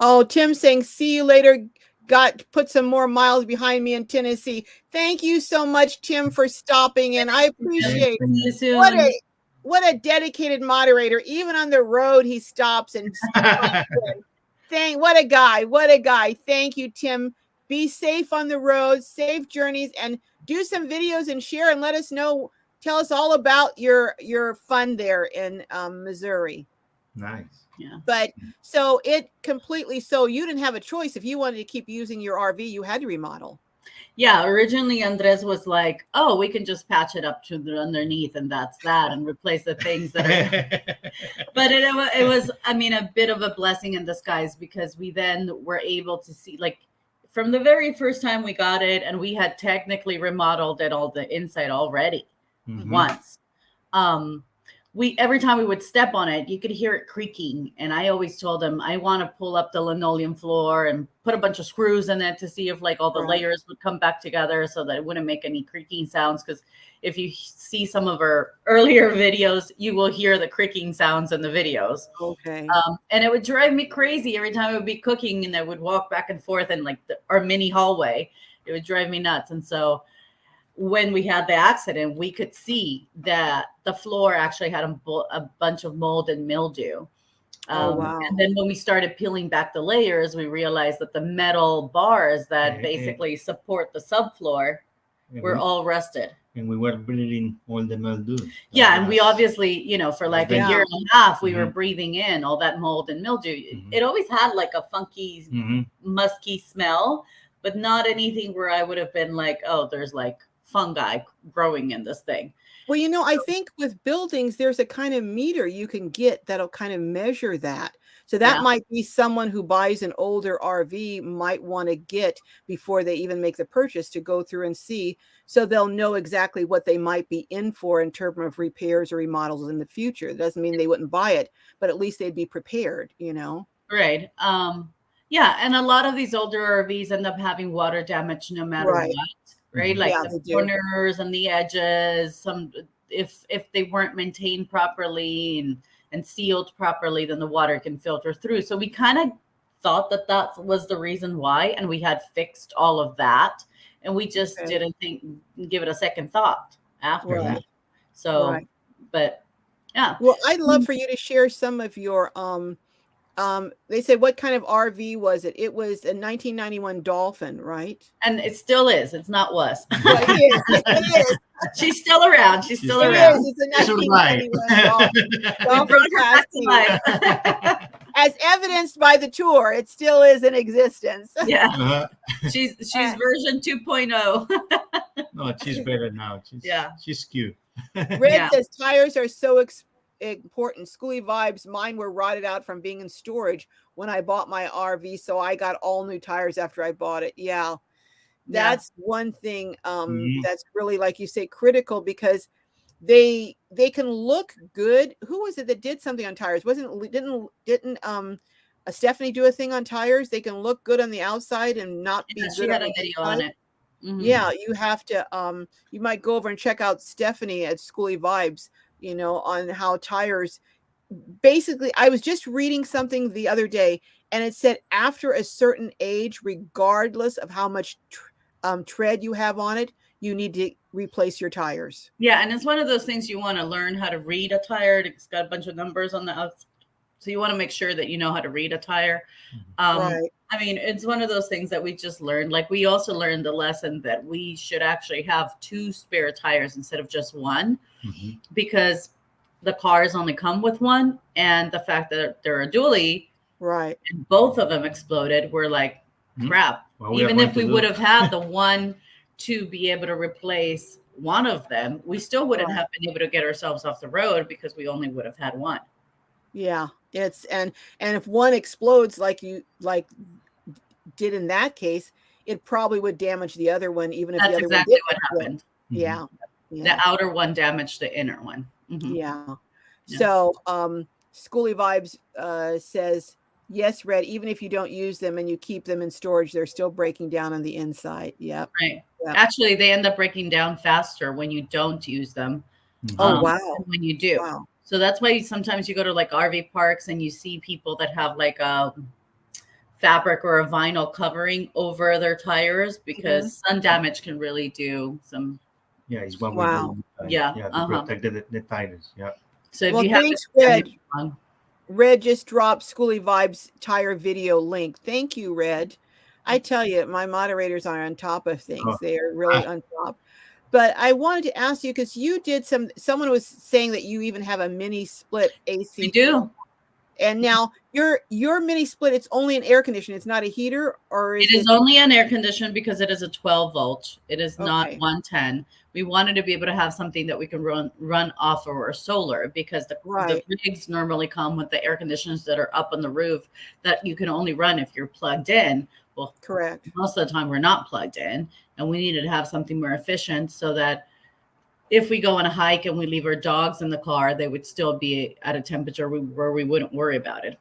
A: Oh, Tim saying, see you later. Put some more miles behind me in Tennessee. Thank you so much, Tim, for stopping in. I appreciate
B: See you soon.
A: what a dedicated moderator. Even on the road, he stops and what a guy. What a guy. Thank you, Tim. Be safe on the road, safe journeys, and do some videos and share and let us know. Tell us all about your fun there in Missouri.
C: Nice.
B: Yeah.
A: But so you didn't have a choice. If you wanted to keep using your RV, you had to remodel.
B: Yeah, originally Andres was like, "Oh, we can just patch it up to the underneath, and that's that, and replace the things that are." But it was, I mean, a bit of a blessing in disguise because we then were able to see, like, from the very first time we got it, and we had technically remodeled it all the inside already once. Every time we would step on it, you could hear it creaking. And I always told him, I want to pull up the linoleum floor and put a bunch of screws in it to see if like all the layers would come back together so that it wouldn't make any creaking sounds. Because if you see some of our earlier videos, you will hear the creaking sounds in the videos.
A: Okay.
B: And it would drive me crazy every time I would be cooking and I would walk back and forth in like our mini hallway. It would drive me nuts. And so when we had the accident, we could see that the floor actually had a bunch of mold and mildew.
A: Wow.
B: And then when we started peeling back the layers, we realized that the metal bars that basically support the subfloor were all rusted.
C: And we were breathing all the mildew.
B: Yeah, and we obviously, for like a year and a half, we were breathing in all that mold and mildew. It always had like a funky, musky smell, but not anything where I would have been like, oh, there's like fungi growing in this thing.
A: Well, I think with buildings, there's a kind of meter you can get that'll kind of measure that. So that might be someone who buys an older RV might want to get before they even make the purchase to go through and see. So they'll know exactly what they might be in for in terms of repairs or remodels in the future. It doesn't mean they wouldn't buy it, but at least they'd be prepared,
B: Right. Yeah. And a lot of these older RVs end up having water damage no matter what. Right, like the corners and the edges. If they weren't maintained properly and sealed properly, then the water can filter through. So we kind of thought that was the reason why, and we had fixed all of that, and we just didn't give it a second thought after that. So, but yeah.
A: Well, I'd love for you to share some of your they said, what kind of RV was it? It was a 1991 Dolphin, right?
B: And it still is. It's not was.
A: Well, it is.
B: She's still around. She's still around.
A: It's a 1991 Dolphin Class C. As evidenced by the tour, it still is in existence.
B: Yeah. She's version 2.0.
C: No, she's better now. She's cute.
A: Red says tires are so important. Schooly vibes. Mine were rotted out from being in storage when I bought my RV, so I got all new tires after I bought it. That's one thing that's really, like you say, critical, because they can look good. Who was it that did something on tires? Didn't Stephanie do a thing on tires? They can look good on the outside and not be good.
B: She had a video on it.
A: Yeah, you have to you might go over and check out Stephanie at Schooly Vibes, on how tires. Basically, I was just reading something the other day, and it said after a certain age, regardless of how much tread you have on it, you need to replace your tires.
B: Yeah, and it's one of those things you want to learn how to read a tire. It's got a bunch of numbers on the outside, so you want to make sure that you know how to read a tire. I mean, it's one of those things that we just learned. Like, we also learned the lesson that we should actually have 2 spare tires instead of just one, because the cars only come with one, and the fact that they're a dually, and both of them exploded, we're like, crap. Well, even if we would have had the one to be able to replace one of them, we still wouldn't have been able to get ourselves off the road because we only would have had one.
A: Yeah, it's and if one explodes like did in that case, it probably would damage the other one, even if the other one did.
B: What happened.
A: Yeah.
B: The outer one damaged the inner one. Mm-hmm.
A: Yeah. So Schoolie Vibes says, yes, Red, even if you don't use them and you keep them in storage, they're still breaking down on the inside. Yep.
B: Right. Yep. Actually, they end up breaking down faster when you don't use them.
A: Oh, wow.
B: When you do.
A: Wow.
B: So that's why sometimes you go to like RV parks and you see people that have like a fabric or a vinyl covering over their tires, because sun damage can really do some.
C: Yeah, it's one
A: wow.
C: Yeah, to protect the tires. Yeah.
B: So if you have
A: Red just dropped Schoolie Vibes tire video link. Thank you, Red. I tell you, my moderators are on top of things. They are really on top. But I wanted to ask you, because you did someone was saying that you even have a mini split AC.
B: We do.
A: And now your mini split, it's only an air conditioner. It's not a heater, or
B: it is only an air conditioner because it is a 12 volt. It is not 110. We wanted to be able to have something that we can run off of our solar, because the rigs normally come with the air conditioners that are up on the roof that you can only run if you're plugged in. Well,
A: correct.
B: Most of the time we're not plugged in, and we needed to have something more efficient so that if we go on a hike and we leave our dogs in the car, they would still be at a temperature where we wouldn't worry about it.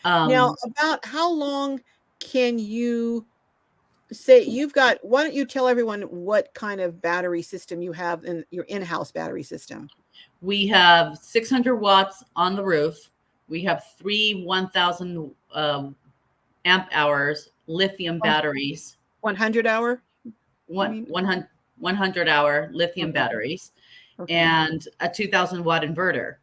A: Now, about how long can you say you've got? Why don't you tell everyone what kind of battery system you have in your in-house battery system?
B: We have 600 watts on the roof. We have 3 1,000 amp hours lithium batteries.
A: 100 hour?
B: 100 hour lithium batteries, and a 2,000 watt inverter.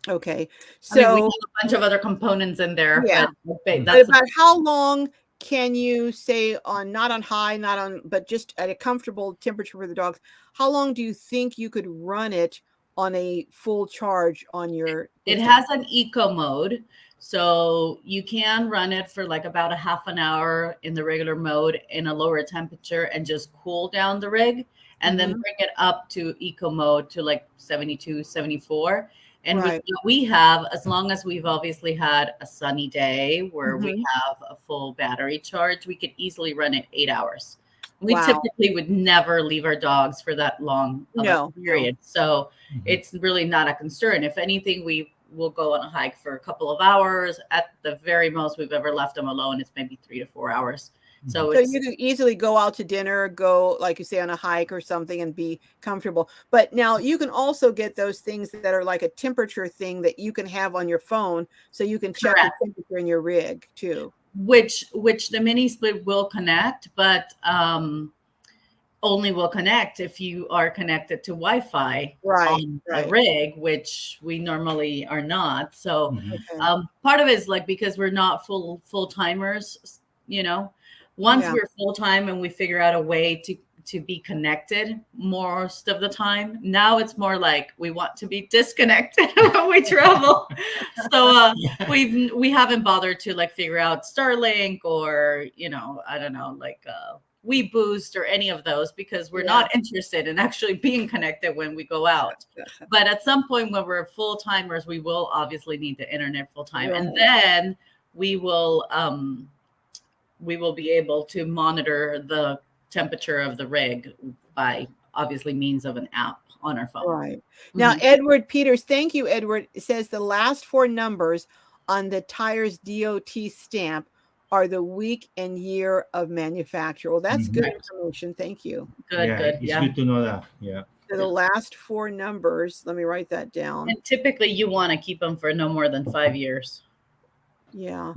A: Okay. So
B: I mean, we have a bunch of other components in there.
A: Yeah.
B: But
A: that's about how long can you say not on high, but just at a comfortable temperature for the dogs? How long do you think you could run it on a full charge on your?
B: It has an eco mode. So you can run it for like about a half an hour in the regular mode in a lower temperature and just cool down the rig, and then bring it up to eco mode to like 72, 74. And with what we have, as long as we've obviously had a sunny day where we have a full battery charge, we could easily run it 8 hours. We typically would never leave our dogs for that long of a period. So it's really not a concern. If anything, we'll go on a hike for a couple of hours. At the very most we've ever left them alone, it's maybe 3 to 4 hours. So
A: you can easily go out to dinner, go, like you say, on a hike or something and be comfortable. But now you can also get those things that are like a temperature thing that you can have on your phone, so you can check the temperature in your rig too. Which
B: the mini split will connect, but only will connect if you are connected to Wi-Fi on a rig, which we normally are not. So part of it is like, because we're not full timers, once we're full time and we figure out a way to be connected most of the time, now it's more like we want to be disconnected when we travel. So we haven't bothered to like figure out Starlink or I don't know, like We Boost or any of those, because we're not interested in actually being connected when we go out. But at some point when we're full timers, we will obviously need the internet full time, and then we will be able to monitor the temperature of the rig by obviously means of an app on our phone.
A: Now, Edward Peters, thank you, Edward, says the last 4 numbers on the tire's DOT stamp are the week and year of manufacture. Well, that's good information. Thank you.
B: Good.
C: It's good to know that. Yeah.
A: So the last 4 numbers, let me write that down.
B: And typically you want to keep them for no more than 5 years.
A: Yeah.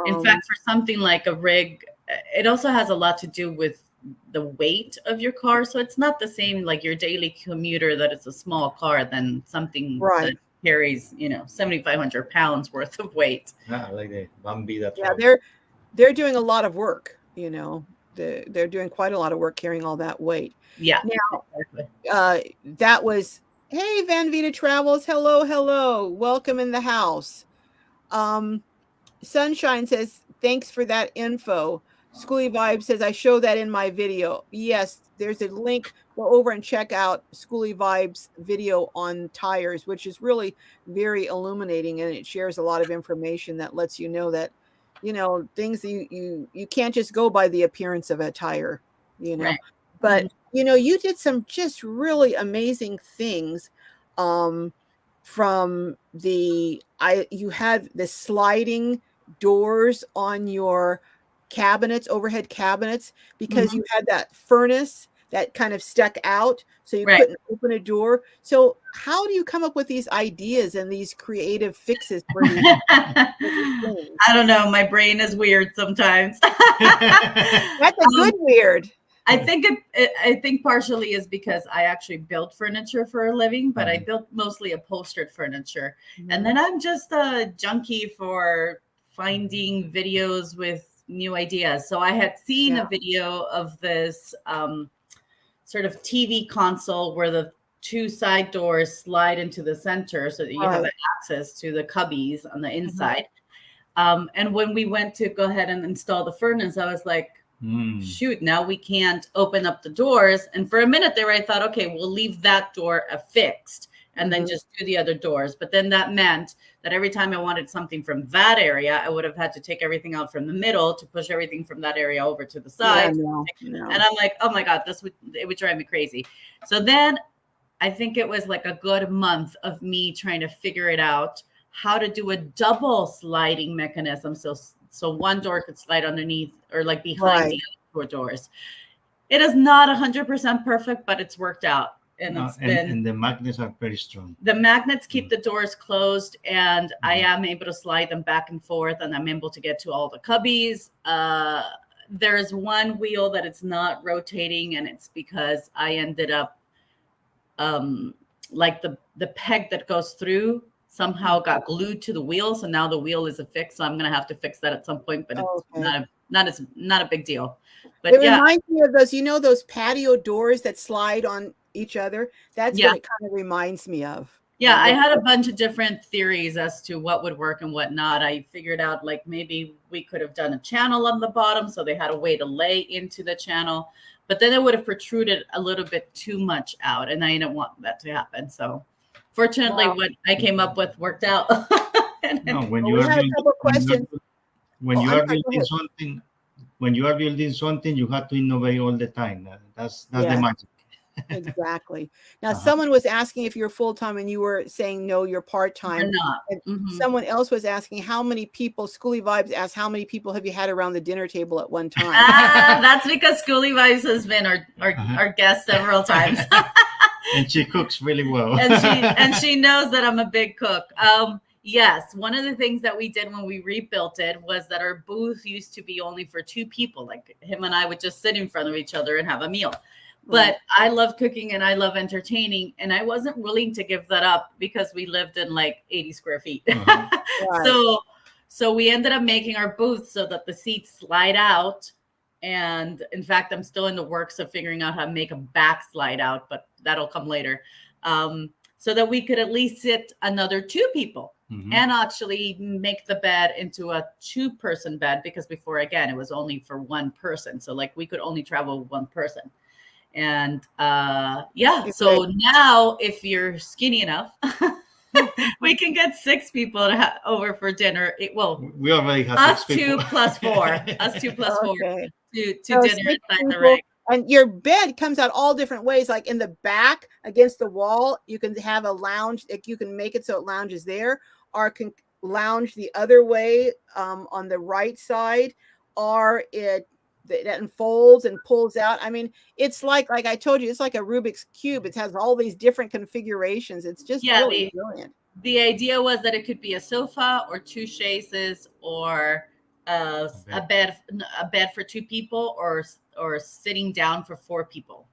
B: In fact, for something like a rig, it also has a lot to do with the weight of your car. So it's not the same like your daily commuter that it's a small car than something that carries 7,500 pounds worth of weight.
C: Like the Bambi.
A: They're doing a lot of work. They're doing quite a lot of work carrying all that weight.
B: Yeah.
A: Now, that was, hey, Van Vita Travels. Hello. Welcome in the house. Sunshine says, thanks for that info. Schoolie Vibe says, I show that in my video. Yes, there's a link. Go over and check out Schoolie Vibe's video on tires, which is really very illuminating, and it shares a lot of information that lets you know that, things you can't just go by the appearance of a tire, But you did some just really amazing things. From you had the sliding doors on your cabinets, overhead cabinets, because you had that furnace that kind of stuck out, so you
B: Right.
A: couldn't open a door. So how do you come up with these ideas and these creative fixes for these things?
B: I don't know. My brain is weird sometimes.
A: That's a good weird.
B: I think partially is because I actually built furniture for a living, but I built mostly upholstered furniture. And then I'm just a junkie for finding videos with new ideas. So I had seen a video of this sort of TV console where the two side doors slide into the center so that you have access to the cubbies on the inside. And when we went to go ahead and install the furnace, I was like, shoot, now we can't open up the doors. And for a minute there, I thought, okay, we'll leave that door affixed and then just do the other doors. But then that meant that every time I wanted something from that area, I would have had to take everything out from the middle to push everything from that area over to the side.
A: No.
B: And I'm like, oh my God, it would drive me crazy. So then I think it was like a good month of me trying to figure it out, how to do a double sliding mechanism. So one door could slide underneath or like behind the other doors. It is not 100% perfect, but it's worked out. And
C: and the magnets are very strong.
B: The magnets keep the doors closed, and I am able to slide them back and forth, and I'm able to get to all the cubbies. There's one wheel that it's not rotating, and it's because I ended up like the peg that goes through somehow got glued to the wheel, so now the wheel is affixed. So I'm gonna have to fix that at some point, but it's not a big deal. But
A: it reminds me of those patio doors that slide on each other. That's what it kind of reminds me of.
B: Yeah, I had a bunch of different theories as to what would work and what not. I figured out like maybe we could have done a channel on the bottom, so they had a way to lay into the channel, but then it would have protruded a little bit too much out, and I didn't want that to happen. So fortunately, what I came up with worked out.
C: When you are building something, you have to innovate all the time. That's the magic.
A: Exactly. Now, someone was asking if you're full-time, and you were saying no, you're part-time.
B: Not.
A: Someone else was asking how many people. Schoolie Vibes asked, how many people have you had around the dinner table at one time?
B: That's because Schoolie Vibes has been our guest several times.
C: And she cooks really well.
B: and she knows that I'm a big cook. Yes, one of the things that we did when we rebuilt it was that our booth used to be only for two people. Like him and I would just sit in front of each other and have a meal. But I love cooking and I love entertaining, and I wasn't willing to give that up because we lived in like 80 square feet. So we ended up making our booth so that the seats slide out. And in fact, I'm still in the works of figuring out how to make a back slide out, but that'll come later. So that we could at least sit another two people and actually make the bed into a 2-person bed, because before, again, it was only for one person. So like we could only travel with one person. And so now if you're skinny enough, we can get 6 people over for dinner.
C: We already have
B: us
C: 6 people.
B: 2 plus 4. Us 2 plus 4 to
A: So
B: dinner
A: 6
B: inside the
A: people,
B: rig.
A: and your bed comes out all different ways. Like in the back against the wall, you can have a lounge. Like you can make it so it lounges there, or it can lounge the other way on the right side, or that unfolds and pulls out. I mean, it's like I told you, it's like a Rubik's Cube. It has all these different configurations. It's just really brilliant.
B: The idea was that it could be a sofa or 2 chaises or a bed for 2 people, or sitting down for 4 people.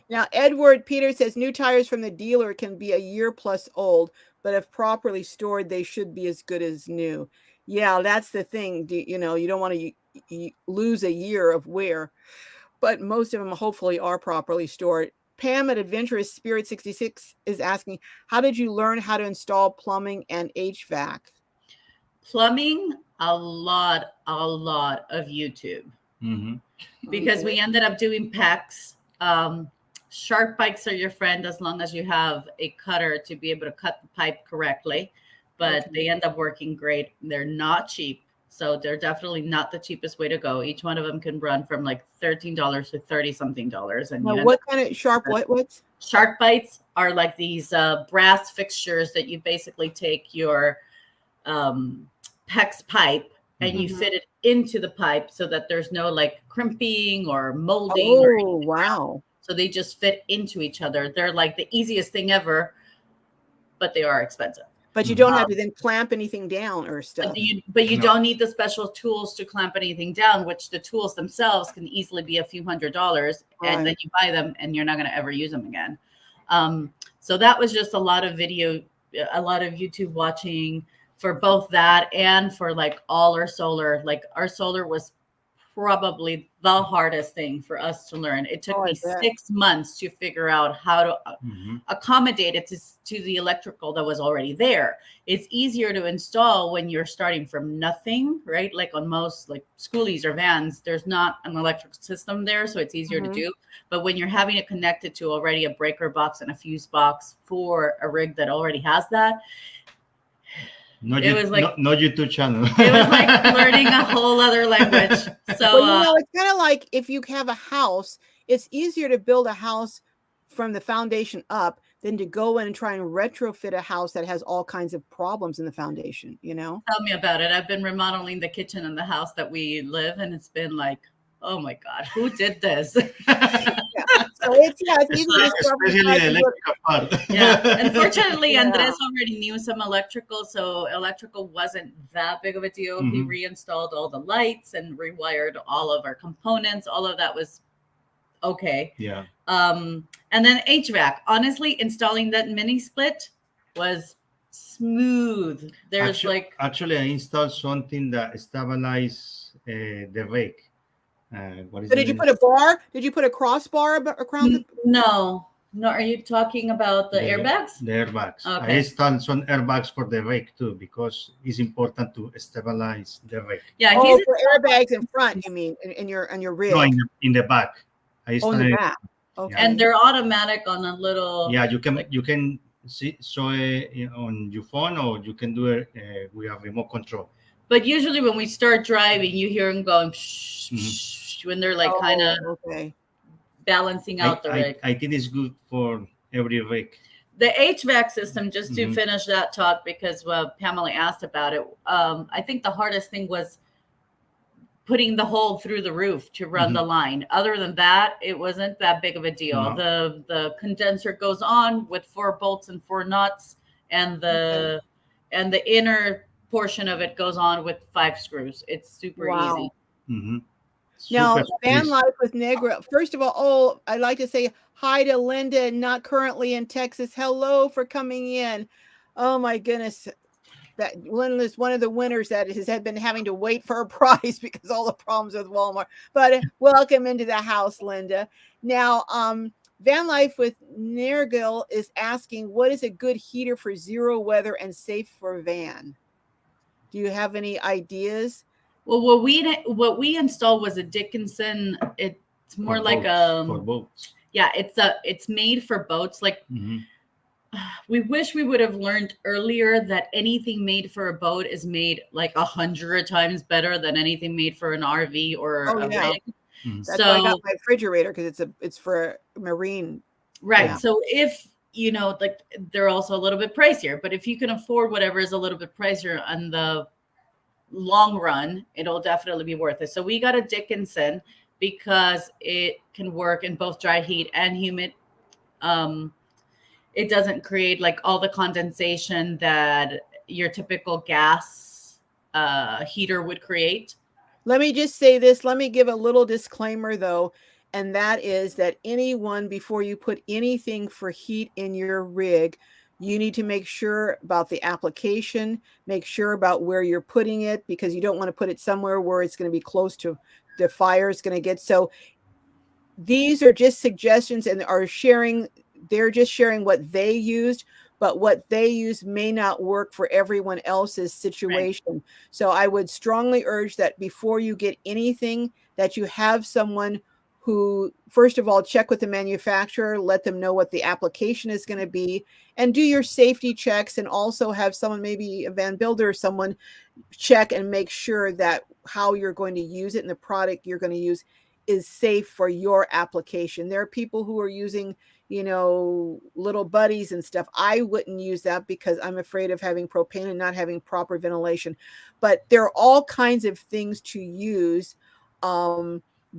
A: Now, Edward Peter says new tires from the dealer can be a year plus old, but if properly stored, they should be as good as new. Yeah, that's the thing. You don't want to lose a year of wear, but most of them hopefully are properly stored. Pam at Adventurous Spirit 66 is asking, how did you learn how to install plumbing and HVAC?
B: Plumbing, a lot of YouTube. Because we ended up doing PEX. Shark bikes are your friend as long as you have a cutter to be able to cut the pipe correctly, but they end up working great. They're not cheap. So they're definitely not the cheapest way to go. Each one of them can run from like $13 to $30-something. And
A: now, what kind of sharp, what's?
B: Shark bites are like these brass fixtures that you basically take your PEX pipe and you fit it into the pipe so that there's no like crimping or molding.
A: Oh, wow.
B: So they just fit into each other. They're like the easiest thing ever, but they are expensive.
A: But you don't have to then clamp anything down or stuff.
B: But you don't need the special tools to clamp anything down, which the tools themselves can easily be a few $100s. And then you buy them and you're not going to ever use them again. So that was just a lot of YouTube watching for both that and for like all our solar. Like our solar was probably the hardest thing for us to learn. It took me 6 months to figure out how to accommodate it to the electrical that was already there. It's easier to install when you're starting from nothing, right? Like on most like schoolies or vans, there's not an electric system there, so it's easier to do. But when you're having it connected to already a breaker box and a fuse box for a rig that already has that,
C: no YouTube channel.
B: It was like learning a whole other language. So
A: well, it's kind of like if you have a house, it's easier to build a house from the foundation up than to go in and try and retrofit a house that has all kinds of problems in the foundation, you know?
B: Tell me about it. I've been remodeling the kitchen in the house that we live, and it's been like, oh my God, who did this?
A: So it's easy to
C: especially the electrical part.
B: Unfortunately, Andres already knew some electrical, so electrical wasn't that big of a deal. He reinstalled all the lights and rewired all of our components. All of that was okay.
C: Yeah.
B: And then HVAC. Honestly, installing that mini split was smooth. There's
C: actually I installed something that stabilizes the rake.
A: So did you put a bar? Did you put a crossbar around the?
B: No. Are you talking about the airbags?
C: The airbags.
B: Okay.
C: I installed some airbags for the rake too because it's important to stabilize the rake.
B: Yeah.
A: For airbags in front, you mean in your rig?
C: No, in the back.
A: In the back. Okay.
B: And they're automatic on a little.
C: Yeah, you can show it on your phone, or you can do it with a remote control.
B: But usually when we start driving, you hear them going shh, shh, when they're like kind of balancing out the rig.
C: I think it's good for every rig.
B: The HVAC system, just to finish that talk, because Pamela asked about it, I think the hardest thing was putting the hole through the roof to run the line. Other than that, it wasn't that big of a deal. No. The condenser goes on with 4 bolts and 4 nuts, and the inner portion of it goes on with 5 screws. It's super easy.
A: Now, van life with Negra. First of all, I'd like to say hi to Linda, not currently in Texas. Hello for coming in. Oh my goodness. That Linda is one of the winners that has been having to wait for a prize because all the problems with Walmart. But welcome into the house, Linda. Now, Van Life with Nergil is asking, what is a good heater for zero weather and safe for van? Do you have any ideas?
B: Well, what we installed was a Dickinson. It's more like
C: for boats.
B: Yeah, it's made for boats. Like we wish we would have learned earlier that anything made for a boat is made like 100 times better than anything made for an RV or a rig.
A: That's why I got my refrigerator, because it's for marine.
B: Right. Yeah. So if like they're also a little bit pricier, but if you can afford whatever is a little bit pricier on the long run, it'll definitely be worth it. So we got a Dickinson because it can work in both dry heat and humid. It doesn't create like all the condensation that your typical gas heater would create.
A: Let me just say this. Let me give a little disclaimer though. And that is that anyone, before you put anything for heat in your rig, you need to make sure about the application, make sure about where you're putting it, because you don't want to put it somewhere where it's going to be close to the fire is going to get. So these are just suggestions and they're just sharing what they used, but what they use may not work for everyone else's situation. Right. So I would strongly urge that before you get anything, that you have someone who, first of all, check with the manufacturer, let them know what the application is going to be, and do your safety checks, and also have someone, maybe a van builder or someone, check and make sure that how you're going to use it and the product you're going to use is safe for your application. There are people who are using, little buddies and stuff. I wouldn't use that because I'm afraid of having propane and not having proper ventilation. But there are all kinds of things to use.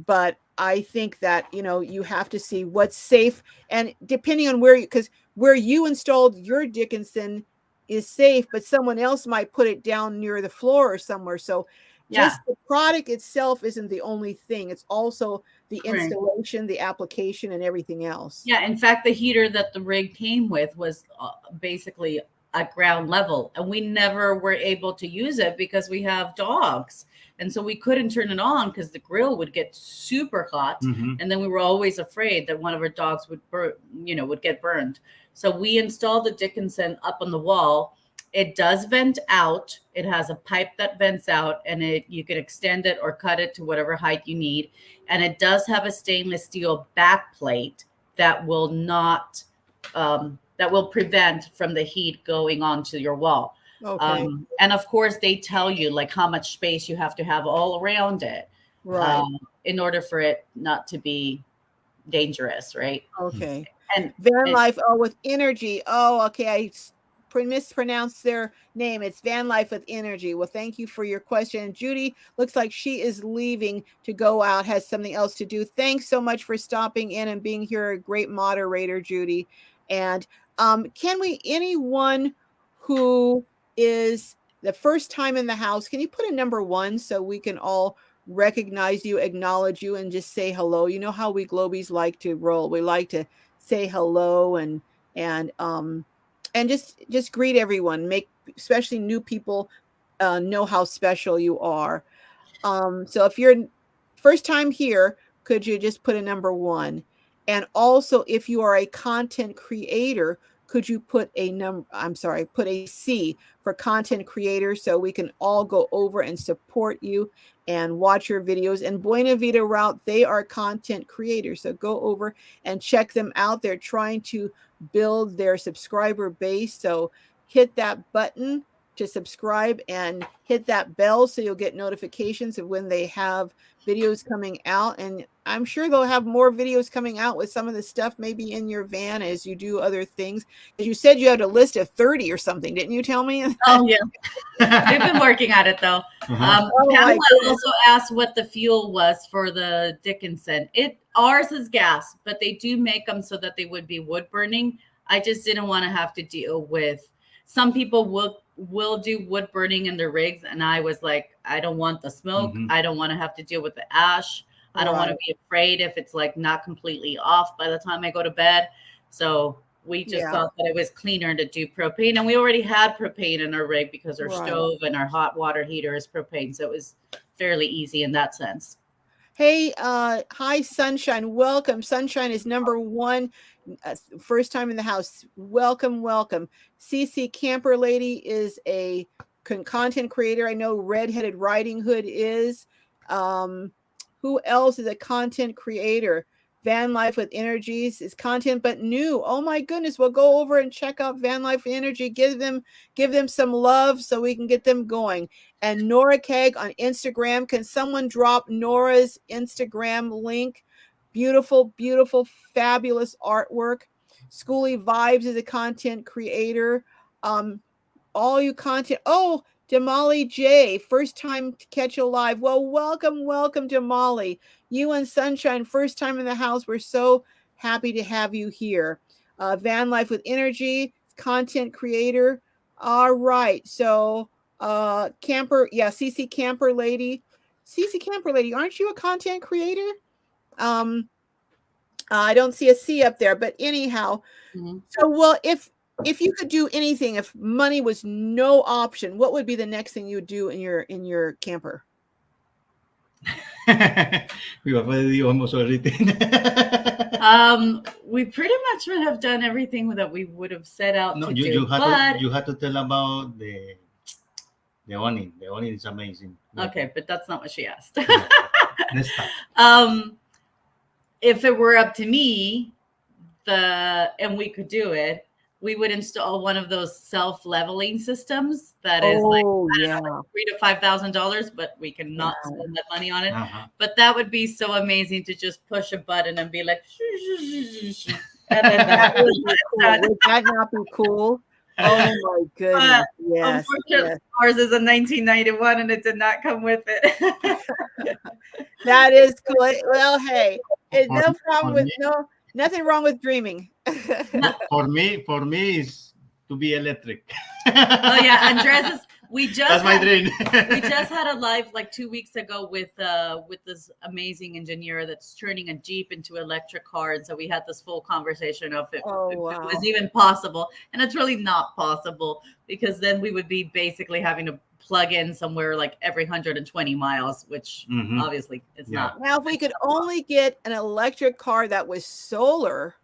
A: But I think that, you have to see what's safe, and depending on where you installed your Dickinson is safe, but someone else might put it down near the floor or somewhere. So just the product itself isn't the only thing. It's also the installation, the application, and everything else.
B: Yeah. In fact, the heater that the rig came with was basically at ground level, and we never were able to use it because we have dogs. And so we couldn't turn it on because the grill would get super hot. And then we were always afraid that one of our dogs would would get burned. So we installed the Dickinson up on the wall. It does vent out. It has a pipe that vents out, and you can extend it or cut it to whatever height you need. And it does have a stainless steel back plate that will not, that will prevent from the heat going onto your wall.
A: Okay.
B: And of course, they tell you like how much space you have to have all around it,
A: right,
B: in order for it not to be dangerous, right?
A: Okay.
B: And
A: Van Life, with energy. Oh, okay. I mispronounced their name. It's Van Life with Energy. Well, thank you for your question. Judy looks like she is leaving to go out, has something else to do. Thanks so much for stopping in and being here. A great moderator, Judy. And anyone who is the first time in the house, can you put a number 1 so we can all recognize you, acknowledge you, and just say hello? You know how we Globies like to roll. We like to say hello and just greet everyone, make especially new people know how special you are. So if you're first time here, could you just put a number 1? And also, if you are a content creator, could you put put a C for content creator, so we can all go over and support you and watch your videos. And Buena Vida Route, they are content creators. So go over and check them out. They're trying to build their subscriber base. So hit that button to subscribe and hit that bell so you'll get notifications of when they have videos coming out. And I'm sure they'll have more videos coming out with some of the stuff maybe in your van as you do other things. As you said, you had a list of 30 or something, didn't you tell me?
B: Oh, yeah. We've been working at it, though. Pamela also asked what the fuel was for the Dickinson. Ours is gas, but they do make them so that they would be wood burning. I just didn't want to have to deal with, some people will do wood burning in their rigs, and I was like, I don't want the smoke. I don't want to have to deal with the ash. I don't want to be afraid if it's like not completely off by the time I go to bed. So we just thought that it was cleaner to do propane, and we already had propane in our rig because our stove and our hot water heater is propane. So it was fairly easy in that sense.
A: Hey, hi, Sunshine. Welcome. Sunshine is number 1. First time in the house. Welcome, welcome. CC Camper Lady is a content creator. I know Redheaded Riding Hood is. Who else is a content creator? Van Life with Energies is content, but new. Oh my goodness. We'll go over and check out Van Life Energy. Give them some love so we can get them going. And Nora Keg on Instagram. Can someone drop Nora's Instagram link? Beautiful, beautiful, fabulous artwork. Schooly Vibes is a content creator. All you content. Oh, Damali J, first time to catch a live. Well, welcome, welcome, Damali. You and Sunshine, first time in the house. We're so happy to have you here. Van Life with Energy, content creator. All right. So Camper, CC Camper Lady. CC Camper Lady, aren't you a content creator? I don't see a C up there, but anyhow. So, well, if you could do anything, if money was no option, what would be the next thing you would do in your camper?
C: We pretty
B: much would have done everything that we would have set out to do.
C: You had to tell about the awning. The awning is amazing.
B: Okay, but that's not what she asked.
C: Let's start.
B: if it were up to me, and we could do it, we would install one of those self-leveling systems that is like,
A: yeah.
B: like $3,000 to $5,000, but we cannot spend that money on it. But that would be so amazing to just push a button and be like, and then
A: that would be cool. Would that not be cool? Oh my goodness. Yes.
B: Unfortunately, ours is a 1991 and it did not come with it.
A: That is cool. Well, hey, no problem with nothing wrong with dreaming.
C: For me is to be electric.
B: Oh yeah, Andreas,
C: that's my dream.
B: We just had a live like 2 weeks ago with this amazing engineer that's turning a Jeep into an electric car, and so we had this full conversation of if it was even possible, and it's really not possible, because then we would be basically having to plug in somewhere like every 120 miles, which obviously it's not.
A: Now, if we could only get an electric car that was solar,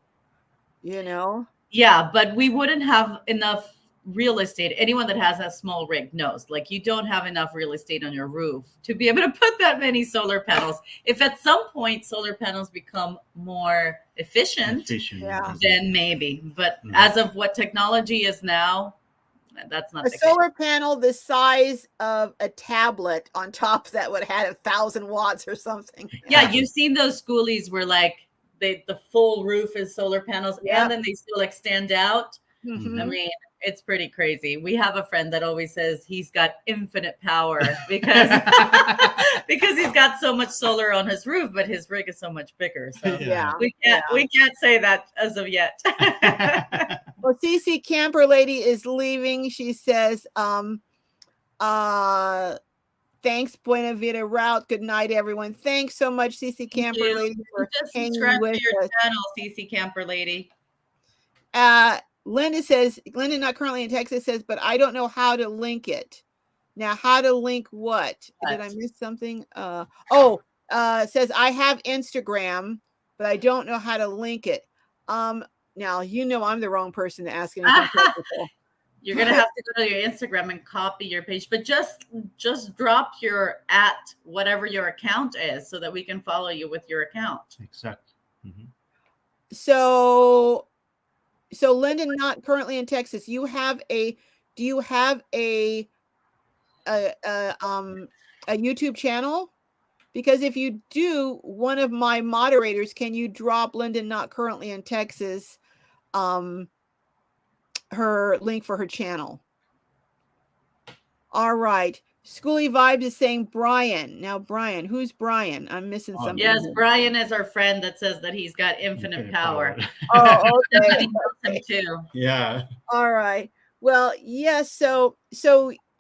B: Yeah, but we wouldn't have enough real estate. Anyone that has a small rig knows, like, you don't have enough real estate on your roof to be able to put that many solar panels. If at some point solar panels become more efficient, then maybe. But as of what technology is now, that's not
A: a solar panel the size of a tablet on top that would have 1,000 watts or something.
B: Yeah, you've seen those schoolies where like the full roof is solar panels, and then they still extend out. I mean, it's pretty crazy. We have a friend that always says he's got infinite power because because he's got so much solar on his roof, but his rig is so much bigger. So we can't say that as of yet.
A: Well, CC Camper Lady is leaving. She says, thanks, Buena Vida Route. Good night, everyone. Thanks so much, CC Camper Lady, for hanging with us.
B: Channel, CC Camper Lady.
A: Linda says, Linda, not currently in Texas, says, but I don't know how to link it. Now, how to link what? Did I miss something? Says, I have Instagram, but I don't know how to link it. Now, I'm the wrong person to ask anything technical.
B: You're going to have to go to your Instagram and copy your page, but just drop your at whatever your account is so that we can follow you with your account.
C: Exactly.
A: So Lyndon, not currently in Texas. Do you have a YouTube channel? Because if you do, one of my moderators, can you drop Lyndon, not currently in Texas, her link for her channel? All right. Schoolie Vibes is saying Brian. Now, Brian, who's Brian? I'm missing something.
B: Yes, Brian is our friend that says that he's got infinite power.
A: Oh, okay.
B: Somebody knows him too.
C: Yeah.
A: All right. Well, yes. So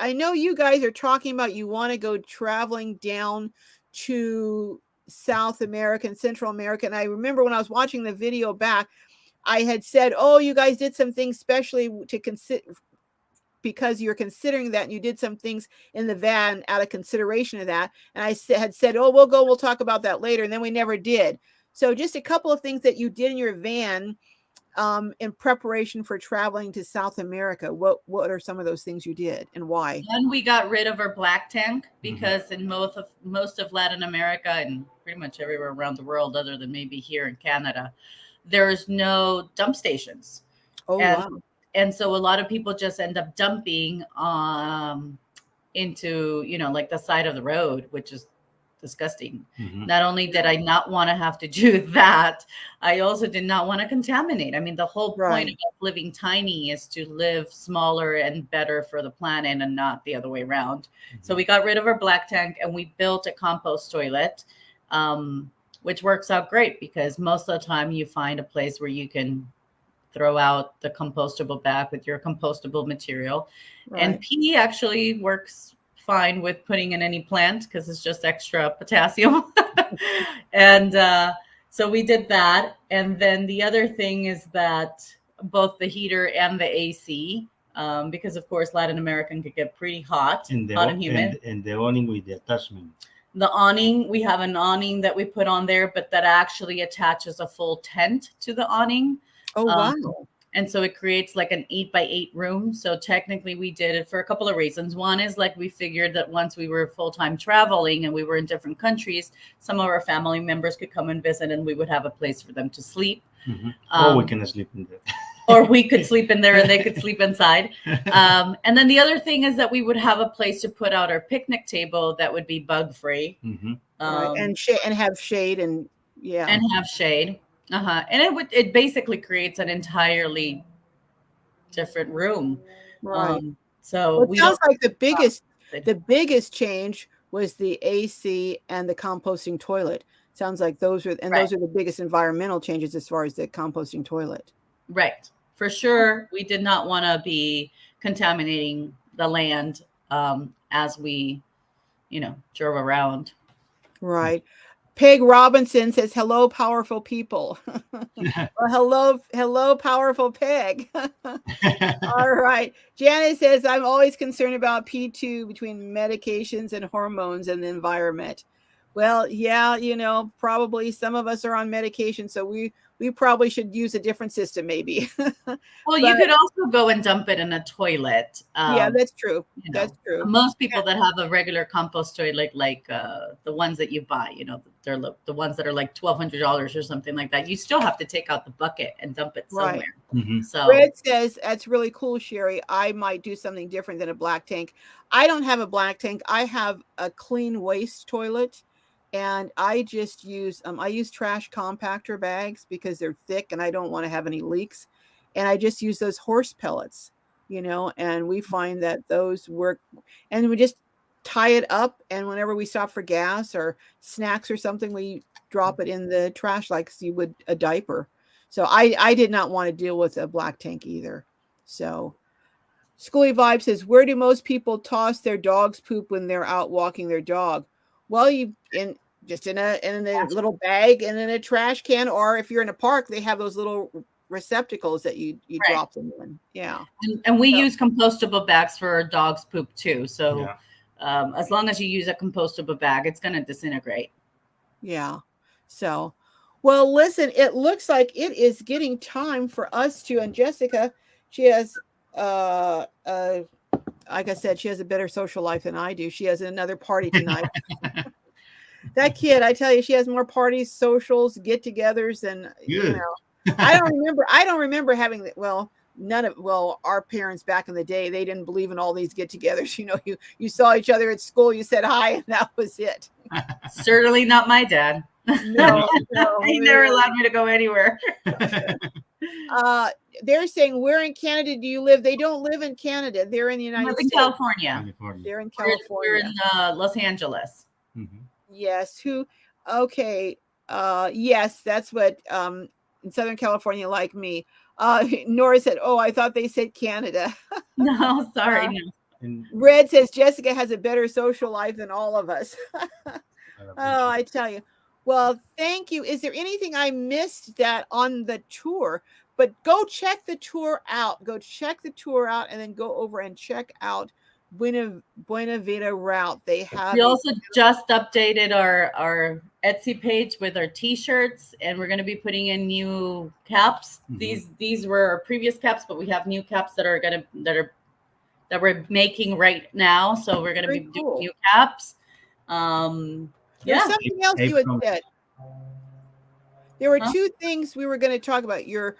A: I know you guys are talking about you want to go traveling down to South America and Central America. And I remember when I was watching the video back, I had said, oh, you guys did some things specially to consider, because you're considering that, and you did some things in the van out of consideration of that. And I had said, oh, we'll talk about that later. And then we never did. So just a couple of things that you did in your van in preparation for traveling to South America. What are some of those things you did, and why?
B: One, we got rid of our black tank because in most of Latin America and pretty much everywhere around the world, other than maybe here in Canada, there's no dump stations. Wow. And so a lot of people just end up dumping into, like the side of the road, which is disgusting. Not only did I not want to have to do that, I also did not want to contaminate. I mean, the whole point of living tiny is to live smaller and better for the planet, and not the other way around. So we got rid of our black tank and we built a compost toilet, which works out great because most of the time you find a place where you can throw out the compostable bag with your compostable material. And pee actually works fine with putting in any plant because it's just extra potassium. And so we did that. And then the other thing is that both the heater and the AC, because of course Latin American could get pretty hot and humid.
C: And the awning with the attachment.
B: The awning, we have an awning that we put on there, but that actually attaches a full tent to the awning.
A: Oh, wow.
B: And so it creates like an 8x8 room. So technically we did it for a couple of reasons. One is like we figured that once we were full-time traveling and we were in different countries, some of our family members could come and visit and we would have a place for them to sleep.
C: Or we can sleep in there.
B: Or we could sleep in there and they could sleep inside. And then the other thing is that we would have a place to put out our picnic table that would be bug-free.
A: Right. And have shade and
B: have shade. And it basically creates an entirely different room.
A: Right.
B: So
A: well, it sounds like the biggest change was the AC and the composting toilet. Sounds like those are the biggest environmental changes as far as the composting toilet.
B: Right. For sure. We did not want to be contaminating the land as we, drove around.
A: Right. Peg Robinson says, hello, powerful people. Well, hello, powerful Peg. All right. Janet says, I'm always concerned about P2 between medications and hormones and the environment. Well, yeah, probably some of us are on medication, so we probably should use a different system maybe.
B: Well, you could also go and dump it in a toilet.
A: Yeah, that's true. That's true.
B: Most people that have a regular compost toilet, like the ones that you buy, they're the ones that are like $1,200 or something like that. You still have to take out the bucket and dump it somewhere.
A: Right. So Red says, that's really cool, Sherry. I might do something different than a black tank. I don't have a black tank. I have a clean waste toilet. And I just use trash compactor bags because they're thick and I don't want to have any leaks. And I just use those horse pellets, and we find that those work. And we just tie it up. And whenever we stop for gas or snacks or something, we drop it in the trash like you would a diaper. So I did not want to deal with a black tank either. So Schooly Vibe says, where do most people toss their dog's poop when they're out walking their dog? Well, in a little bag and in a trash can, or if you're in a park, they have those little receptacles that you drop them in. Yeah.
B: And we use compostable bags for our dog's poop too. So as long as you use a compostable bag, it's going to disintegrate. Yeah.
A: So, well, listen, it looks like it is getting time for us to, and Jessica, she has, like I said, she has a better social life than I do. She has another party tonight. That kid, I tell you, she has more parties, socials, get-togethers than I don't remember having our parents back in the day, they didn't believe in all these get-togethers. You saw each other at school, you said hi, and that was it.
B: Certainly not my dad.
A: No,
B: he never allowed me to go anywhere.
A: They're saying, where in Canada do you live? They don't live in Canada. They're in the United States.
B: California.
A: They're in California.
B: We're in Los Angeles.
A: Mm-hmm. Yes. Okay. Yes, that's what in Southern California, like me. Nora said, oh, I thought they said Canada.
B: No, sorry. No.
A: Red says Jessica has a better social life than all of us. Oh, I tell you. Well, thank you. Is there anything I missed that on the tour? But go check the tour out. Go check the tour out and then go over and check out Buena Vida Route. We
B: also just updated our Etsy page with our t-shirts, and we're going to be putting in new caps. Mm-hmm. These were our previous caps, but we have new caps that we're making right now. So we're going to be doing new caps.
A: There's something else you had said. There were two things we were going to talk about: your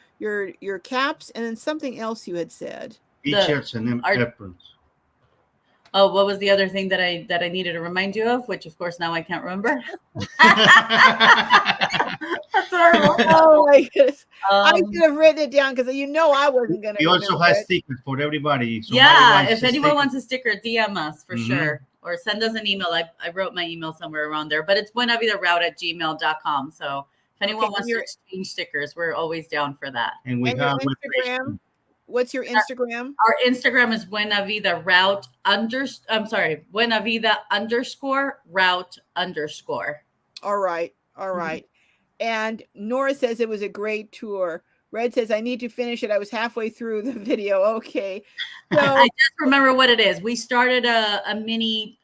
A: caps, and then something else you had said.
C: T-shirts and aprons.
B: Oh, what was the other thing that I needed to remind you of? Which, of course, now I can't remember. That's horrible.
A: Oh my goodness! I should have written it down because I wasn't going to.
C: We also have stickers for everybody.
B: If anyone wants a sticker, DM us for sure. Or send us an email. I wrote my email somewhere around there, but it's buenavidaroute@gmail.com. So if anyone wants to exchange stickers, we're always down for that.
C: And we have
A: Instagram. What's your Instagram?
B: Our Instagram is Buena Vida Route Buena Vida _route_.
A: All right. And Nora says it was a great tour. Red says, I need to finish it. I was halfway through the video. Okay.
B: So I just remember what it is. We started a mini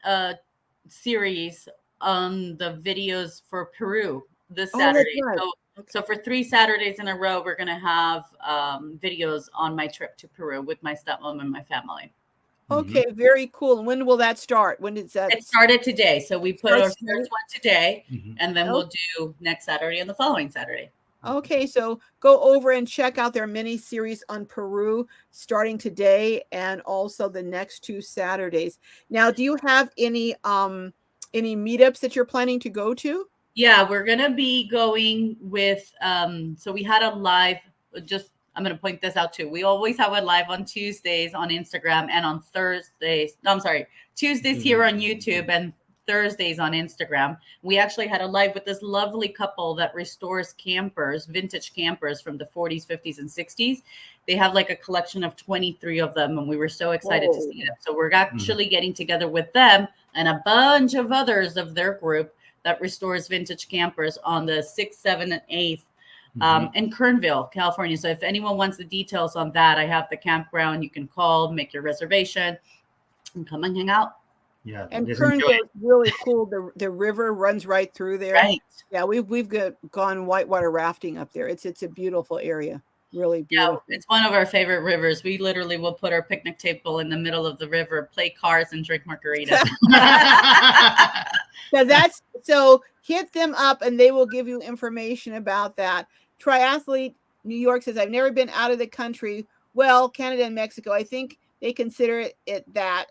B: series on the videos for Peru this
A: Oh, that's
B: Saturday.
A: right.
B: So for 3 Saturdays in a row, we're going to have videos on my trip to Peru with my stepmom and my family.
A: Okay, very cool. And when will that start? When did that?
B: It started today. So we put our first one today, and then we'll do next Saturday and the following Saturday.
A: Okay, so go over and check out their mini series on Peru starting today and also the next 2 Saturdays. Now, do you have any meetups that you're planning to go to?
B: Yeah, we're gonna be going with so we had a live, I'm gonna point this out too. We always have a live on Tuesdays on Instagram and on Thursdays. No, I'm sorry, Tuesdays here on YouTube and Thursdays on Instagram. We actually had a live with this lovely couple that restores campers, vintage campers from the 40s, 50s, and 60s. They have like a collection of 23 of them, and we were so excited to see them. So we're actually getting together with them and a bunch of others of their group that restores vintage campers on the 6th, 7th, and 8th in Kernville, California. So if anyone wants the details on that, I have the campground. You can call, make your reservation, and come and hang out.
C: Yeah,
A: and Kernville is really cool. The river runs right through there.
B: Right.
A: Yeah, we've gone whitewater rafting up there. It's a beautiful area. Really beautiful.
B: Yeah, it's one of our favorite rivers. We literally will put our picnic table in the middle of the river, play cards, and drink margaritas.
A: So hit them up and they will give you information about that. Triathlete New York says, I've never been out of the country. Well, Canada and Mexico, I think they consider it that.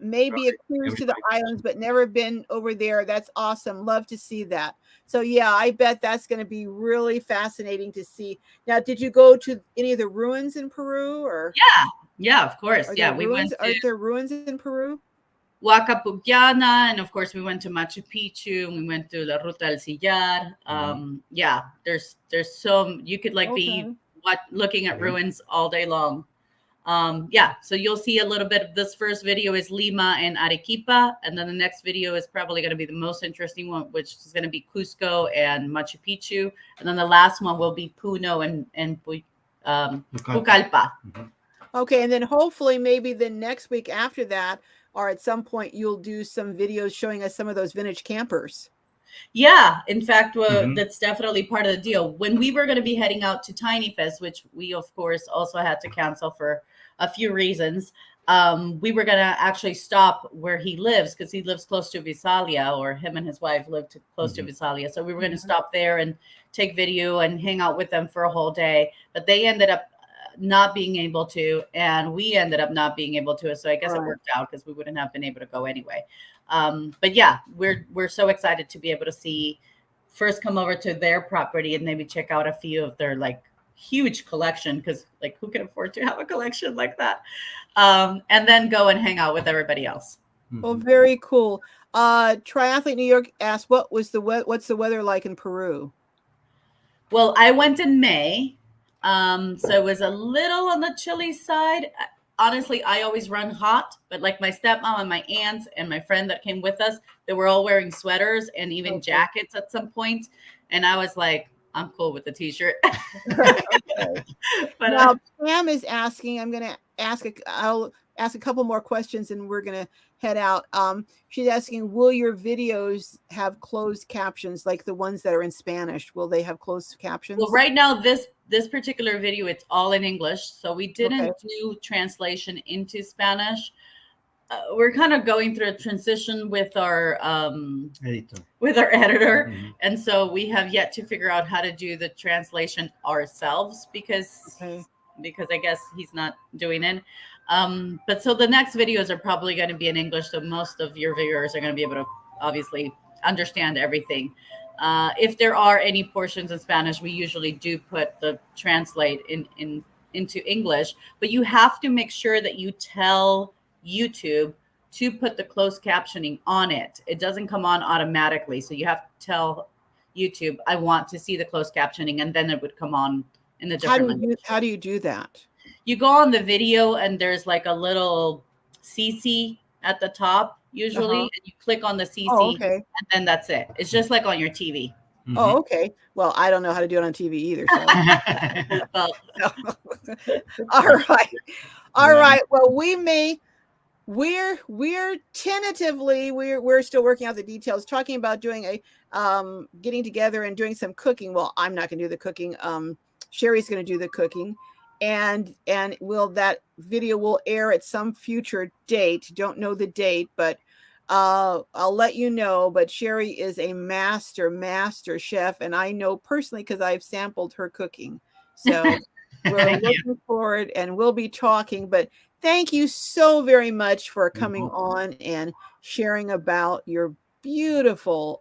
A: Maybe a cruise to the islands, but never been over there. That's awesome. Love to see that. So yeah, I bet that's going to be really fascinating to see. Now, did you go to any of the ruins in Peru or?
B: Yeah, of course.
A: Are there ruins in Peru?
B: Huacapucana, and of course we went to Machu Picchu, and we went to La Ruta del Sillar. Yeah, there's some, you could be looking at ruins all day long. Yeah, so you'll see a little bit of this. First video is Lima and Arequipa, and then the next video is probably going to be the most interesting one, which is going to be Cusco and Machu Picchu, and then the last one will be Puno and Pucallpa.
A: Okay, and then hopefully maybe the next week after that, or at some point, you'll do some videos showing us some of those vintage campers.
B: Yeah, in fact, that's definitely part of the deal. When we were going to be heading out to Tiny Fest, which we, of course, also had to cancel for a few reasons, we were going to actually stop where he lives because he lives close to Visalia, or him and his wife lived close to Visalia. So we were going to stop there and take video and hang out with them for a whole day. But they ended up not being able to, and we ended up not being able to. So I guess it worked out because we wouldn't have been able to go anyway. But yeah, we're so excited to be able to first come over to their property and maybe check out a few of their huge collection, because who can afford to have a collection like that? And then go and hang out with everybody else.
A: Well, very cool. Triathlete New York asked, what's the weather like in Peru?
B: Well, I went in May. So it was a little on the chilly side. Honestly, I always run hot, but my stepmom and my aunts and my friend that came with us, they were all wearing sweaters and even jackets at some point. And I was like, I'm cool with the t-shirt.
A: But now Pam is asking, I'll ask a couple more questions and we're going to head out. She's asking, will your videos have closed captions like the ones that are in Spanish? Will they have closed captions?
B: Well, right now, this particular video, it's all in English. So we didn't do translation into Spanish. We're kind of going through a transition with our editor. And so we have yet to figure out how to do the translation ourselves because I guess he's not doing it. But so the next videos are probably going to be in English. So most of your viewers are going to be able to obviously understand everything. If there are any portions in Spanish, we usually do put the translate into English, but you have to make sure that you tell YouTube to put the closed captioning on it. It doesn't come on automatically. So you have to tell YouTube, I want to see the closed captioning, and then it would come on in the different languages.
A: How do you do that?
B: You go on the video and there's a little CC at the top usually, and you click on the CC and then that's it. It's just like on your TV.
A: Oh, okay. Well, I don't know how to do it on TV either. So. All right. Well, we may We're tentatively we're still working out the details, talking about doing a getting together and doing some cooking. Well, I'm not going to do the cooking. Sherry's going to do the cooking, and will that video will air at some future date. Don't know the date, but I'll let you know. But Sherry is a master chef, and I know personally because I've sampled her cooking. So we're looking forward, and we'll be talking. But thank you so very much for coming on and sharing about your beautiful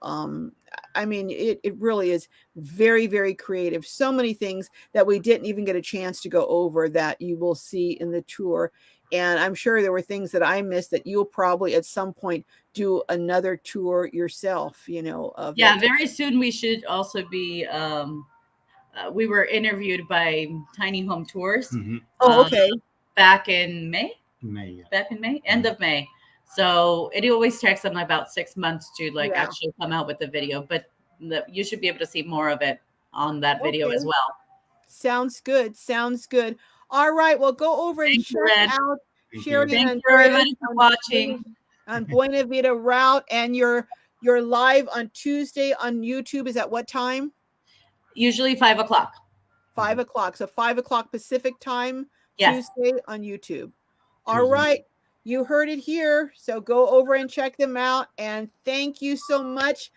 A: I mean, it really is very, very creative. So many things that we didn't even get a chance to go over that you will see in the tour. And I'm sure there were things that I missed that you'll probably at some point do another tour yourself, you know.
B: Yeah, very soon we should also be we were interviewed by Tiny Home Tours.
A: Oh, okay.
B: Back in May.
C: Yeah.
B: Back in May, end of May. So it always takes them about 6 months to like actually come out with the video, but you should be able to see more of it on that video as well.
A: Sounds good. Sounds good. All right. Well, go over and check out Sherry and Andreas
B: for watching
A: on Buena Vida Route, and you're live on Tuesday on YouTube. Is at what time?
B: Usually 5 o'clock.
A: 5 o'clock. So 5 o'clock Pacific time, Tuesday on YouTube. All right. You heard it here. So go over and check them out. And thank you so much.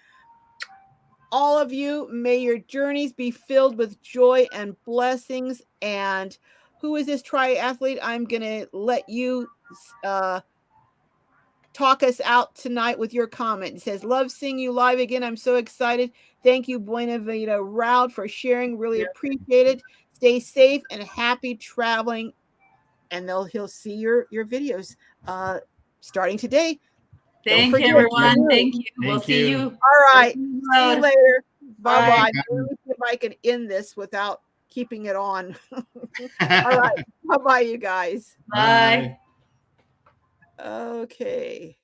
A: All of you, may your journeys be filled with joy and blessings. And who is this triathlete? I'm going to let you talk us out tonight with your comment. It says, love seeing you live again. I'm so excited. Thank you, Buena Vida Route, for sharing. Really appreciate it. Stay safe and happy traveling. And he'll see your videos starting today.
B: Thank you, everyone. Thank you. We'll see you.
A: All right. See you later. Bye-bye. Let me see if I can end this without keeping it on. All right. Bye-bye, you guys.
B: Bye.
A: Okay.